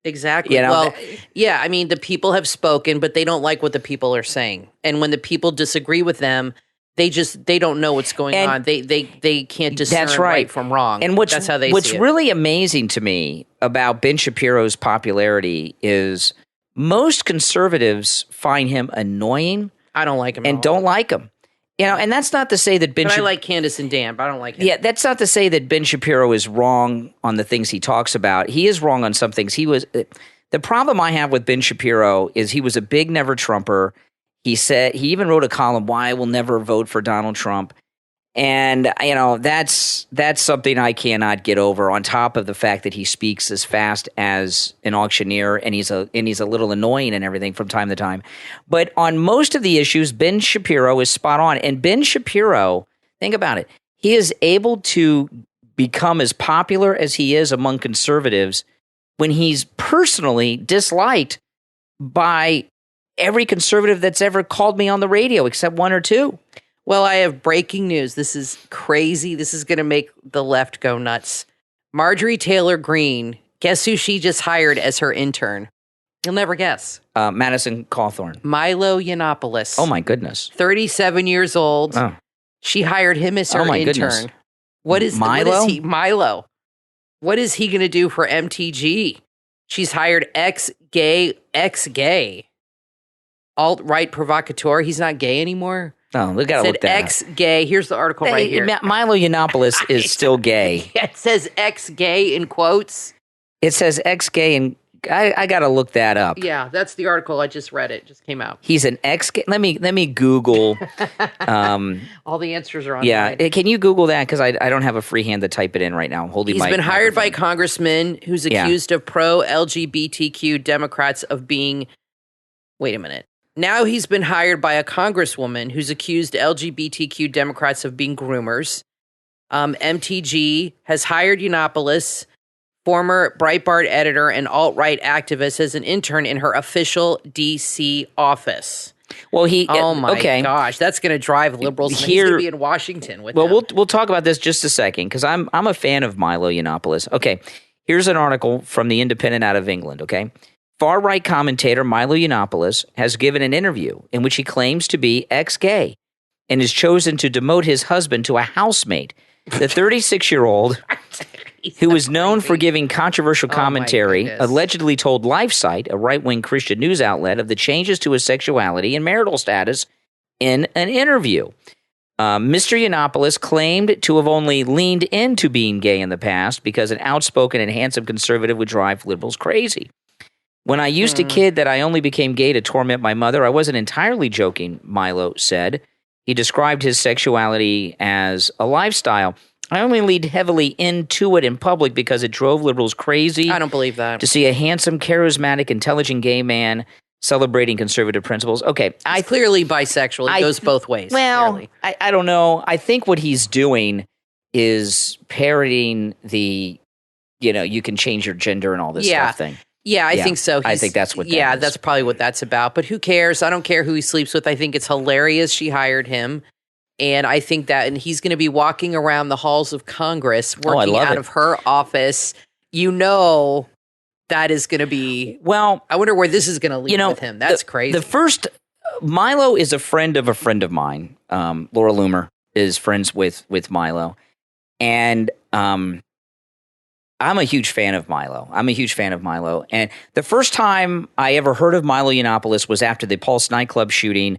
Exactly. Yeah, I mean, the people have spoken, but they don't like what the people are saying. And when the people disagree with them, they don't know what's going on. They can't discern right from wrong. And that's how they see it. What's really amazing to me about Ben Shapiro's popularity is most conservatives find him annoying. I don't like him and don't like him. You know, and that's not to say that Ben. I like Candace and Dan, but I don't like him. Yeah, that's not to say that Ben Shapiro is wrong on the things he talks about. He is wrong on some things. The problem I have with Ben Shapiro is he was a big never Trumper. He even wrote a column, "Why I Will Never Vote for Donald Trump," and that's something I cannot get over. On top of the fact that he speaks as fast as an auctioneer, and he's a little annoying and everything from time to time. But on most of the issues, Ben Shapiro is spot on. And Ben Shapiro, think about it, he is able to become as popular as he is among conservatives when he's personally disliked by every conservative that's ever called me on the radio, except one or two. Well, I have breaking news. This is crazy. This is going to make the left go nuts. Marjorie Taylor Greene, guess who she just hired as her intern? You'll never guess. Madison Cawthorn. Milo Yiannopoulos. Oh, my goodness. 37 years old. Oh. She hired him as her intern. Goodness. What is Milo? What is he? Milo. What is he going to do for MTG? She's hired ex-gay, alt-right provocateur. He's not gay anymore. Oh, we got to look that up. Ex-gay. Here's the article right here. Milo Yiannopoulos is still gay. It says ex-gay in quotes. It says ex-gay, and I got to look that up. Yeah, that's the article. I just read it. It just came out. He's an ex-gay. Let me Google. All the answers are on. Yeah, can you Google that? Because I don't have a free hand to type it in right now. I'm holding my He's been hired by a microphone. congressman who's accused of pro-LGBTQ Democrats of being. Wait a minute. Now he's been hired by a congresswoman who's accused LGBTQ Democrats of being groomers. MTG has hired Yiannopoulos, former Breitbart editor and alt-right activist, as an intern in her official D.C. office. Well, my gosh, that's going to drive liberals. He's going to be in Washington with them. We'll talk about this just a second because I'm a fan of Milo Yiannopoulos. Okay, here's an article from The Independent out of England, okay? Far-right commentator Milo Yiannopoulos has given an interview in which he claims to be ex-gay and has chosen to demote his husband to a housemate. The 36-year-old, who is known for giving controversial commentary, allegedly told LifeSite, a right-wing Christian news outlet, of the changes to his sexuality and marital status in an interview. Mr. Yiannopoulos claimed to have only leaned into being gay in the past because an outspoken and handsome conservative would drive liberals crazy. When I used to kid that I only became gay to torment my mother, I wasn't entirely joking, Milo said. He described his sexuality as a lifestyle. I only leaned heavily into it in public because it drove liberals crazy. I don't believe that. To see a handsome, charismatic, intelligent gay man celebrating conservative principles. Okay. He's clearly bisexual. It goes both ways. Well, I don't know. I think what he's doing is parroting the, you can change your gender and all this stuff thing. Yeah, I think so. I think that's what that is. That's probably what that's about. But who cares? I don't care who he sleeps with. I think it's hilarious she hired him. And I think that, and he's going to be walking around the halls of Congress working out of her office. That is going to be, I wonder where this is going to lead with him. That's crazy. Milo is a friend of mine. Laura Loomer is friends with Milo. And I'm a huge fan of Milo. And the first time I ever heard of Milo Yiannopoulos was after the Pulse nightclub shooting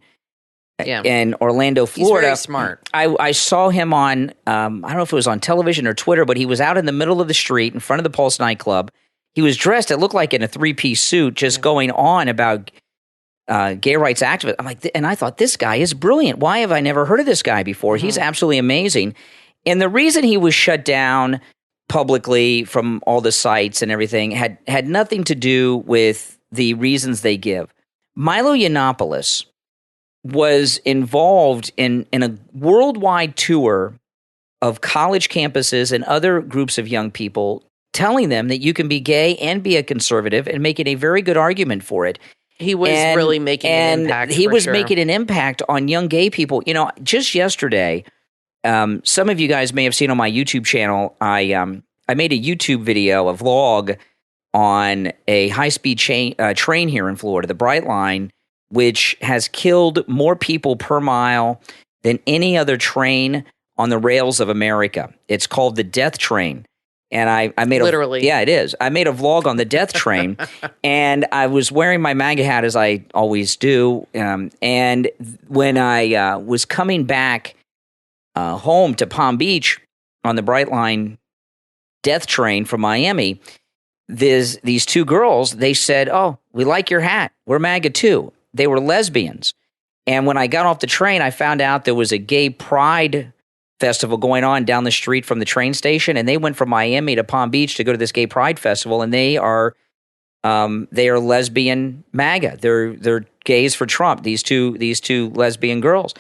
in Orlando, Florida. He's very smart. I saw him on, I don't know if it was on television or Twitter, but he was out in the middle of the street in front of the Pulse nightclub. He was dressed, it looked like in a 3-piece suit, just going on about gay rights activists. I'm like, and I thought, this guy is brilliant. Why have I never heard of this guy before? He's absolutely amazing. And the reason he was shut down publicly from all the sites and everything had nothing to do with the reasons they give. Milo Yiannopoulos was involved in a worldwide tour of college campuses and other groups of young people, telling them that you can be gay and be a conservative and making a very good argument for it. He was really making an impact. He was making an impact on young gay people. You know, just yesterday, some of you guys may have seen on my YouTube channel, I made a YouTube video, a vlog on a high-speed train here in Florida, the Brightline, which has killed more people per mile than any other train on the rails of America. It's called the Death Train. And I made literally. Yeah, it is. I made a vlog on the Death Train, and I was wearing my MAGA hat as I always do. And when I was coming back home to Palm Beach on the Brightline Death Train from Miami, these two girls, they said, "Oh, we like your hat. We're MAGA too." They were lesbians. And when I got off the train, I found out there was a gay pride festival going on down the street from the train station, and they went from Miami to Palm Beach to go to this gay pride festival, and they are lesbian MAGA. They're gays for Trump. These two lesbian girls.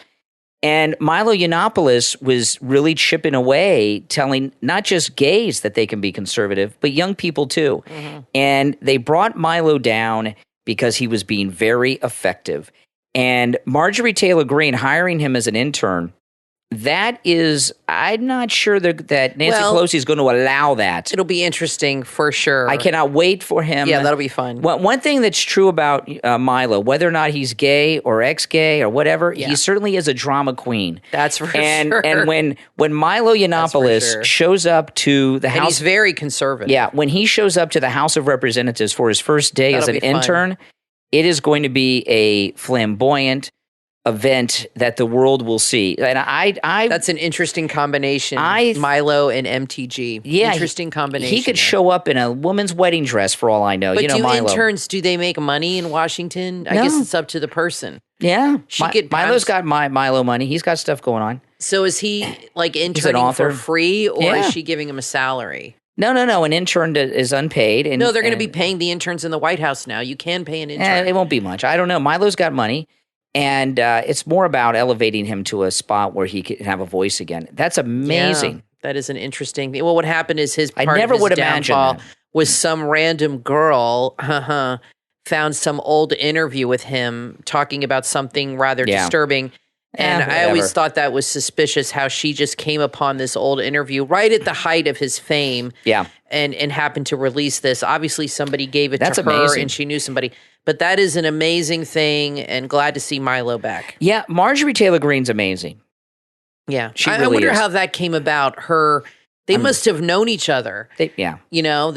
And Milo Yiannopoulos was really chipping away, telling not just gays that they can be conservative, but young people too. Mm-hmm. And they brought Milo down because he was being very effective. And Marjorie Taylor Greene hiring him as an intern, that is, I'm not sure that Nancy Pelosi is going to allow that. It'll be interesting for sure. I cannot wait for him. Yeah, that'll be fun. One thing that's true about Milo, whether or not he's gay or ex-gay or whatever, he certainly is a drama queen. That's for sure. And when Milo Yiannopoulos shows up to the House, and he's very conservative. Yeah, when he shows up to the House of Representatives for his first day as an intern, it is going to be a flamboyant event that the world will see. And I that's an interesting combination. Milo and MTG. Yeah, interesting combination. He could show up in a woman's wedding dress for all I know. But do Milo. Interns, do they make money in Washington? I guess it's up to the person. Yeah. Milo's got Milo money. He's got stuff going on. So is he like interning for free, or is she giving him a salary? No. An intern is unpaid. No, they're going to be paying the interns in the White House now. You can pay an intern. It won't be much. I don't know. Milo's got money. And it's more about elevating him to a spot where he can have a voice again. That's amazing. Yeah, that is an interesting thing. Well, what happened is his downfall was some random girl found some old interview with him talking about something rather disturbing. And I always thought that was suspicious how she just came upon this old interview right at the height of his fame and happened to release this. Obviously, somebody gave it to her and she knew somebody. But that is an amazing thing, and glad to see Milo back. Yeah, Marjorie Taylor Greene's amazing. Yeah. I wonder how that came about. They must have known each other. They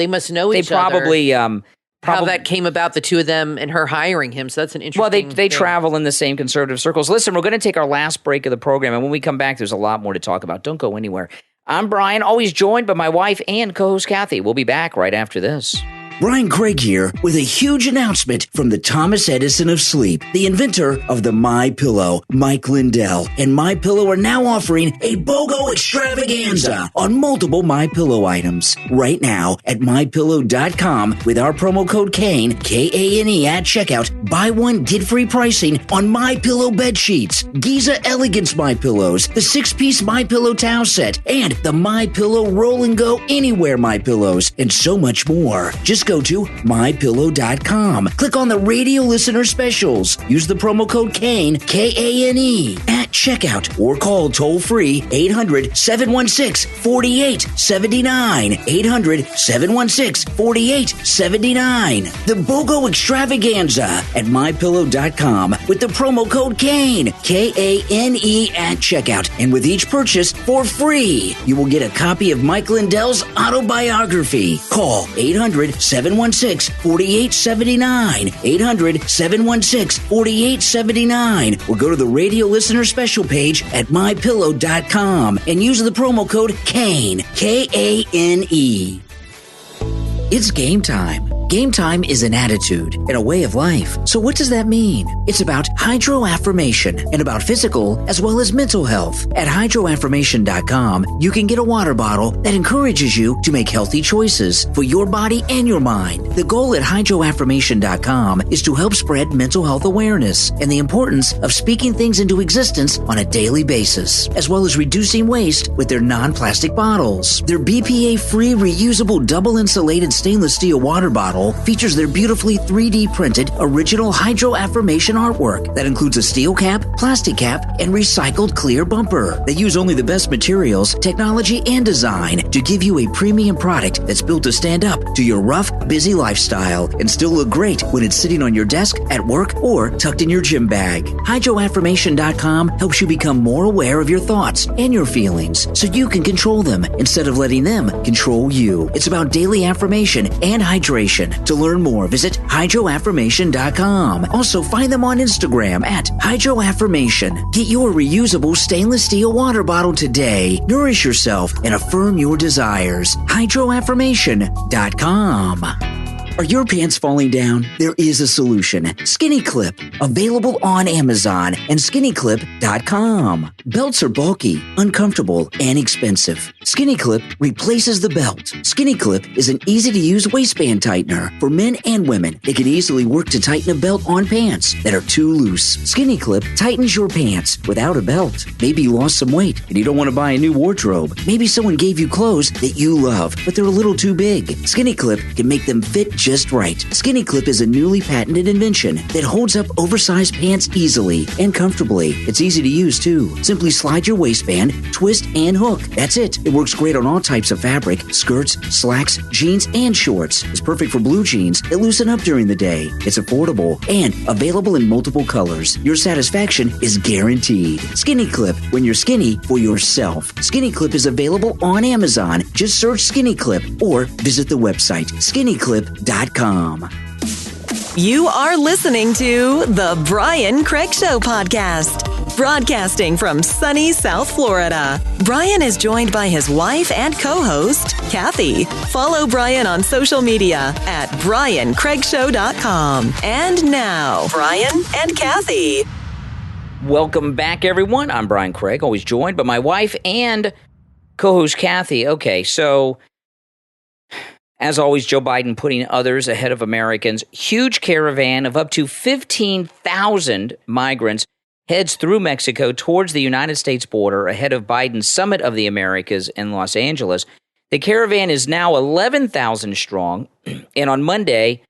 must know each other. Probably how that came about, the two of them and her hiring him. So that's an interesting Well, they travel in the same conservative circles. Listen, we're going to take our last break of the program, and when we come back, there's a lot more to talk about. Don't go anywhere. I'm Brian, always joined by my wife and co-host Kathy. We'll be back right after this. Brian Craig here with a huge announcement from the Thomas Edison of sleep, the inventor of the MyPillow, Mike Lindell. And MyPillow are now offering a BOGO extravaganza on multiple MyPillow items. Right now at MyPillow.com with our promo code KANE, K-A-N-E at checkout, buy one, get free pricing on MyPillow bed sheets, Giza Elegance MyPillows, the 6-piece MyPillow towel set, and the MyPillow Roll and Go Anywhere MyPillows, and so much more. Just go to MyPillow.com. Click on the radio listener specials. Use the promo code KANE, K-A-N-E, at at checkout or call toll-free 800-716-4879. 800-716-4879. The BOGO Extravaganza at MyPillow.com with the promo code KANE, K-A-N-E at checkout. And with each purchase for free, you will get a copy of Mike Lindell's autobiography. Call 800-716-4879. 800-716-4879. Or go to the radio listener special page at MyPillow.com and use the promo code KANE, K-A-N-E. It's game time. Game time is an attitude and a way of life. So what does that mean? It's about hydroaffirmation and about physical as well as mental health. At hydroaffirmation.com, you can get a water bottle that encourages you to make healthy choices for your body and your mind. The goal at hydroaffirmation.com is to help spread mental health awareness and the importance of speaking things into existence on a daily basis, as well as reducing waste with their non-plastic bottles. Their BPA-free reusable double-insulated stainless steel water bottle features their beautifully 3D printed original hydroaffirmation artwork that includes a steel cap, plastic cap, and recycled clear bumper. They use only the best materials, technology, and design to give you a premium product that's built to stand up to your rough, busy lifestyle and still look great when it's sitting on your desk, at work, or tucked in your gym bag. Hydroaffirmation.com helps you become more aware of your thoughts and your feelings so you can control them instead of letting them control you. It's about daily affirmation and hydration. To learn more, visit hydroaffirmation.com. Also, find them on Instagram at hydroaffirmation. Get your reusable stainless steel water bottle today. Nourish yourself and affirm your desires. hydroaffirmation.com. Are your pants falling down? There is a solution. Skinny Clip, available on Amazon and skinnyclip.com. Belts are bulky, uncomfortable, and expensive. Skinny Clip replaces the belt. Skinny Clip is an easy-to-use waistband tightener for men and women. It can easily work to tighten a belt on pants that are too loose. Skinny Clip tightens your pants without a belt. Maybe you lost some weight and you don't want to buy a new wardrobe. Maybe someone gave you clothes that you love, but they're a little too big. Skinny Clip can make them fit just right. Skinny Clip is a newly patented invention that holds up oversized pants easily and comfortably. It's easy to use too. Simply slide your waistband, twist, and hook. That's it. It works great on all types of fabric, skirts, slacks, jeans, and shorts. It's perfect for blue jeans that loosen up during the day. It's affordable and available in multiple colors. Your satisfaction is guaranteed. Skinny Clip, when you're skinny for yourself. Skinny Clip is available on Amazon. Just search Skinny Clip or visit the website skinnyclip.com. You are listening to the Brian Craig Show podcast, broadcasting from sunny South Florida. Brian is joined by his wife and co-host, Kathy. Follow Brian on social media at briancraigshow.com. And now, Brian and Kathy. Welcome back, everyone. I'm Brian Craig, always joined by my wife and co-host Kathy. Okay, so as always, Joe Biden putting others ahead of Americans. Huge caravan of up to 15,000 migrants heads through Mexico towards the United States border ahead of Biden's Summit of the Americas in Los Angeles. The caravan is now 11,000 strong and on Monday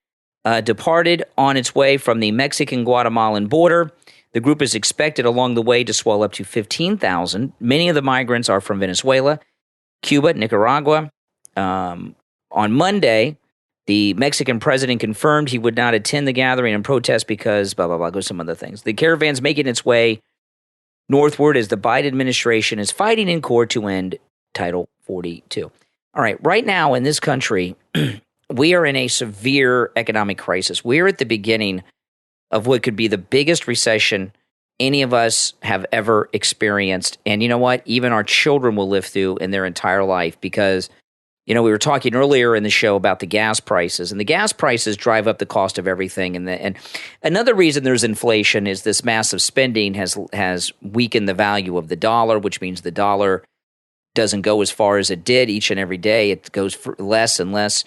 departed on its way from the Mexican-Guatemalan border. The group is expected along the way to swell up to 15,000. Many of the migrants are from Venezuela, Cuba, Nicaragua. On Monday, the Mexican president confirmed he would not attend the gathering and protest because blah, blah, blah, goes some other things. The caravan's making its way northward as the Biden administration is fighting in court to end Title 42. All right, right now in this country, we are in a severe economic crisis. We're at the beginning of what could be the biggest recession any of us have ever experienced. And you know what? Even our children will live through in their entire life because we were talking earlier in the show about the gas prices, and the gas prices drive up the cost of everything. And another reason there's inflation is this massive spending has weakened the value of the dollar, which means the dollar doesn't go as far as it did each and every day. It goes for less and less,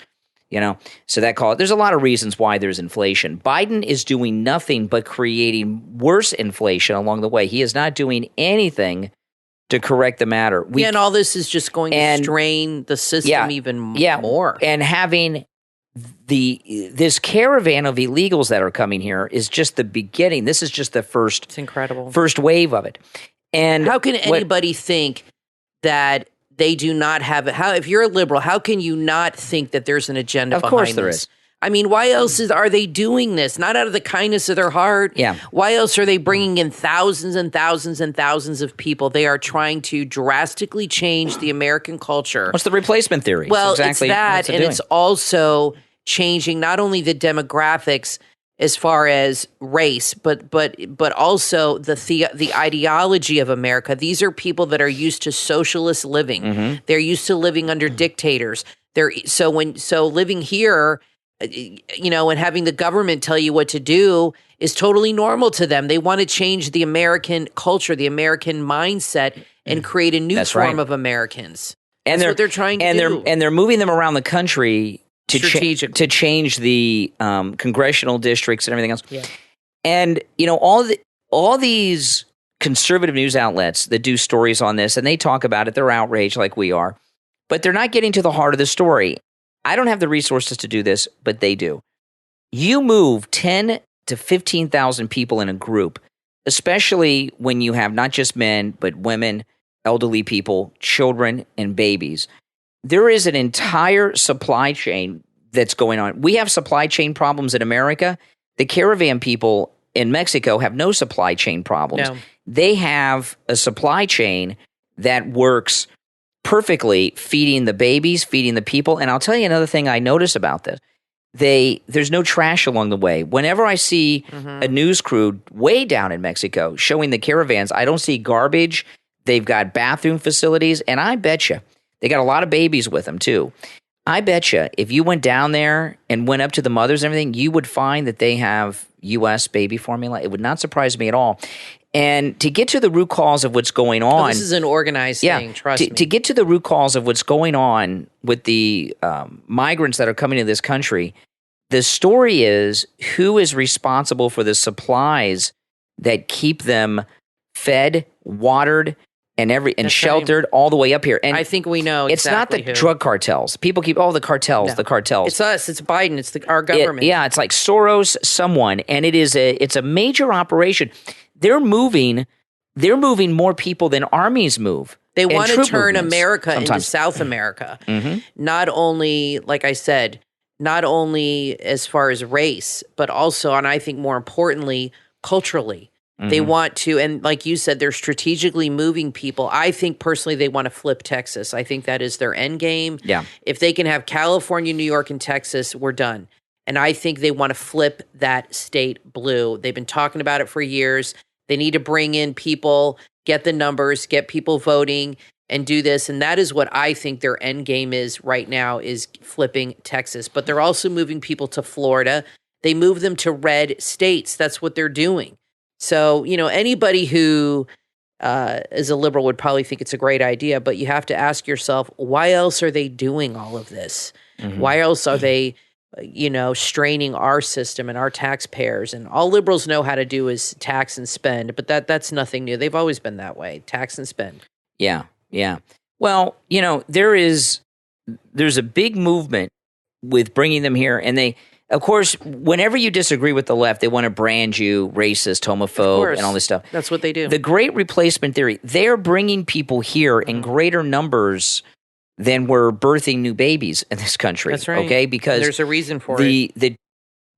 So there's a lot of reasons why there's inflation. Biden is doing nothing but creating worse inflation along the way. He is not doing anything to correct the matter. And all this is just going to strain the system even more. And having this caravan of illegals that are coming here is just the beginning. This is just the first. It's incredible. First wave of it. And how can anybody think that they do not have it? If you're a liberal, how can you not think that there's an agenda behind this? Of course there is. I mean, why else are they doing this? Not out of the kindness of their heart. Yeah. Why else are they bringing in thousands and thousands and thousands of people? They are trying to drastically change the American culture. What's the replacement theory? Well, exactly it's that, and it's also changing not only the demographics as far as race, but also the ideology of America. These are people that are used to socialist living. Mm-hmm. They're used to living under dictators. So living here, and having the government tell you what to do is totally normal to them. They want to change the American culture, the American mindset, and create a new form of Americans. And that's what they're trying to do. And they're moving them around the country to change the congressional districts and everything else. Yeah. And all these conservative news outlets that do stories on this, and they talk about it, they're outraged like we are, but they're not getting to the heart of the story. I don't have the resources to do this, but they do. You move 10 to 15,000 people in a group, especially when you have not just men, but women, elderly people, children, and babies. There is an entire supply chain that's going on. We have supply chain problems in America. The caravan people in Mexico have no supply chain problems. No. They have a supply chain that works perfectly, feeding the babies, feeding the people. And I'll tell you another thing I notice about this. There's no trash along the way. Whenever I see a news crew way down in Mexico showing the caravans, I don't see garbage. They've got bathroom facilities, and I bet you they got a lot of babies with them too. I bet you if you went down there and went up to the mothers and everything, you would find that they have U.S. baby formula. It would not surprise me at all. And to get to the root cause of what's going on. This is an organized thing, trust me. To get to the root cause of what's going on with the migrants that are coming to this country, the story is who is responsible for the supplies that keep them fed, watered, and sheltered all the way up here. And I think we know it's exactly not the drug cartels. People keep, the cartels, no. the cartels. It's us. It's Biden. It's our government. It's like Soros, someone, and it's a major operation. They're moving more people than armies move. They want to turn America into South America. Mm-hmm. Not only, like I said, not only as far as race, but also, and I think more importantly, culturally. They want to, and like you said, they're strategically moving people. I think personally they want to flip Texas. I think that is their end game. Yeah. If they can have California, New York, and Texas, we're done. And I think they want to flip that state blue. They've been talking about it for years. They need to bring in people, get the numbers, get people voting, and do this. And that is what I think their end game is right now, is flipping Texas. But they're also moving people to Florida. They move them to red states. That's what they're doing. So, anybody who is a liberal would probably think it's a great idea, but you have to ask yourself, why else are they doing all of this? Mm-hmm. Why else are they, straining our system and our taxpayers? And all liberals know how to do is tax and spend, but that's nothing new. They've always been that way, tax and spend. Yeah, yeah. Well, there's a big movement with bringing them here, and they... Of course, whenever you disagree with the left, they want to brand you racist, homophobe, and all this stuff. That's what they do. The Great Replacement Theory, they're bringing people here in greater numbers than we're birthing new babies in this country. That's right. Okay, because there's a reason for it.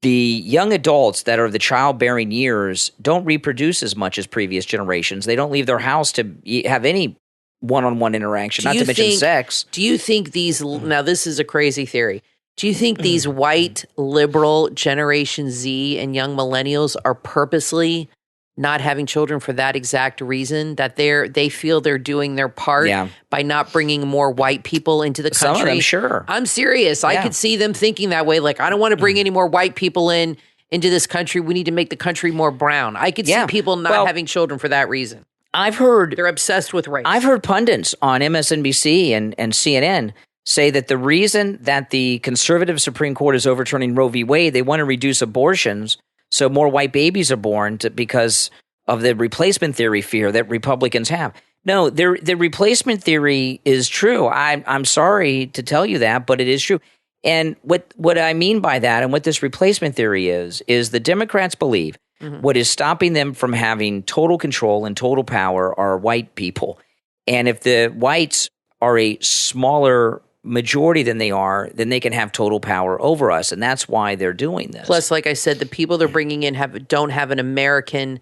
The young adults that are the childbearing years don't reproduce as much as previous generations. They don't leave their house to have any one-on-one interaction, not to mention sex. Do you think these? Now, this is a crazy theory. Do you think these white liberal Generation Z and young millennials are purposely not having children for that exact reason, that they feel they're doing their part by not bringing more white people into the country? Some of them, sure. I'm serious. Yeah. I could see them thinking that way. Like, I don't want to bring any more white people into this country. We need to make the country more brown. I could see people not having children for that reason. They're obsessed with race. I've heard pundits on MSNBC and CNN say that the reason that the conservative Supreme Court is overturning Roe v. Wade, they want to reduce abortions so more white babies are born because of the replacement theory fear that Republicans have. No, the replacement theory is true. I'm sorry to tell you that, but it is true. And what I mean by that and what this replacement theory is the Democrats believe What is stopping them from having total control and total power are white people. And if the whites are a smaller majority than they are, then they can have total power over us. And that's why they're doing this. Plus, like I said, the people they're bringing in don't have an American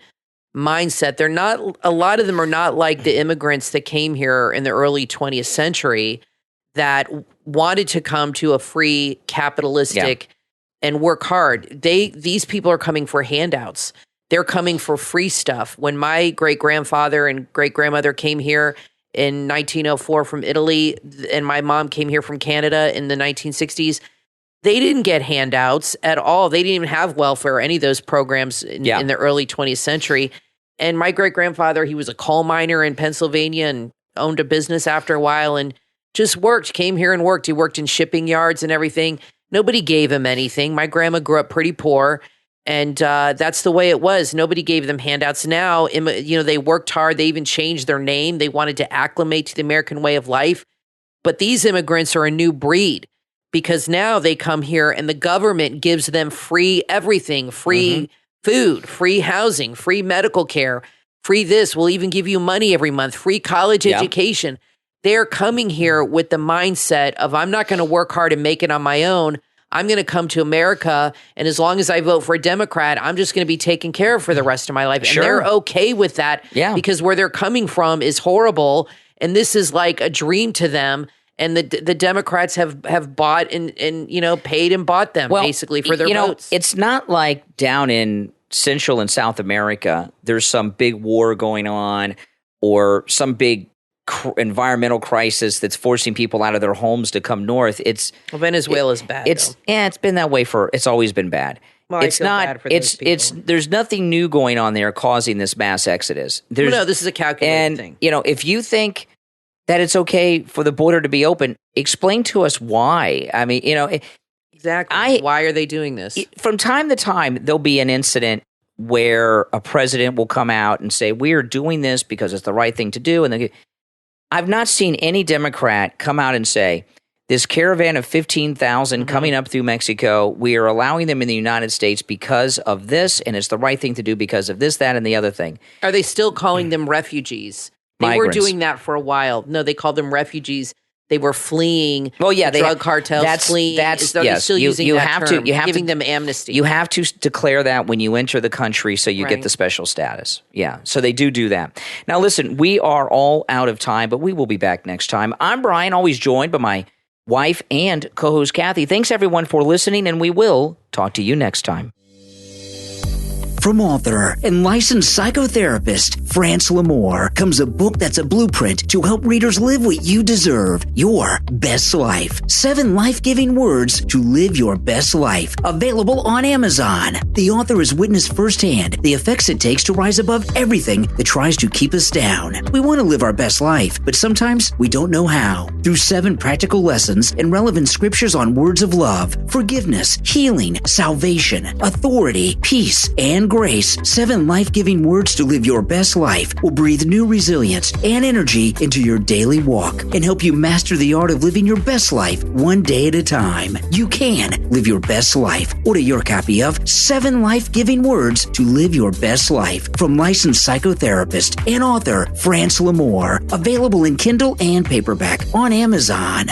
mindset. They're not, a lot of them are not like the immigrants that came here in the early 20th century that wanted to come to a free capitalistic and work hard. These people are coming for handouts. They're coming for free stuff. When my great-grandfather and great-grandmother came here in 1904 from Italy, and my mom came here from Canada in the 1960s, they didn't get handouts at all. They didn't even have welfare or any of those programs in the early 20th century. And my great-grandfather, he was a coal miner in Pennsylvania and owned a business after a while and just came here and worked. He worked in shipping yards and everything. Nobody gave him anything. My grandma grew up pretty poor, and that's the way it was. Nobody gave them handouts. Now, they worked hard. They even changed their name. They wanted to acclimate to the American way of life. But these immigrants are a new breed because now they come here and the government gives them free everything, free food, free housing, free medical care, free this. We'll even give you money every month, free college education. They're coming here with the mindset of, I'm not going to work hard and make it on my own. I'm going to come to America, and as long as I vote for a Democrat, I'm just going to be taken care of for the rest of my life. Sure. And they're okay with that because where they're coming from is horrible, and this is like a dream to them. And the Democrats have bought and paid and bought them basically for their votes. It's not like down in Central and South America, there's some big war going on or some big environmental crisis that's forcing people out of their homes to come north. Venezuela's bad. It's been that way it's always been bad. Well, it's not. Bad for those people. There's nothing new going on there causing this mass exodus. No, this is a calculated thing. If you think that it's okay for the border to be open, explain to us why. I mean, exactly. Why are they doing this? From time to time, there'll be an incident where a president will come out and say, "We are doing this because it's the right thing to do," and I've not seen any Democrat come out and say, this caravan of 15,000 coming up through Mexico, we are allowing them in the United States because of this, and it's the right thing to do because of this, that, and the other thing. Are they still calling them refugees? They Migrants. were doing that for a while. No, they called them refugees. They were fleeing. Drug cartels fleeing. Still using that term, giving them amnesty. You have to declare that when you enter the country so you get the special status. Yeah, so they do that. Now, listen, we are all out of time, but we will be back next time. I'm Brian, always joined by my wife and co-host Kathy. Thanks, everyone, for listening, and we will talk to you next time. From author and licensed psychotherapist France Lamore comes a book that's a blueprint to help readers live what you deserve, your best life. 7 life-giving words to live your best life. Available on Amazon. The author has witnessed firsthand the effects it takes to rise above everything that tries to keep us down. We want to live our best life, but sometimes we don't know how. Through 7 practical lessons and relevant scriptures on words of love, forgiveness, healing, salvation, authority, peace, and grace, 7 life-giving words to live your best life will breathe new resilience and energy into your daily walk and help you master the art of living your best life one day at a time. You can live your best life. Order your copy of 7 life-giving words to live your best life from licensed psychotherapist and author France Lamore. Available in Kindle and paperback on Amazon.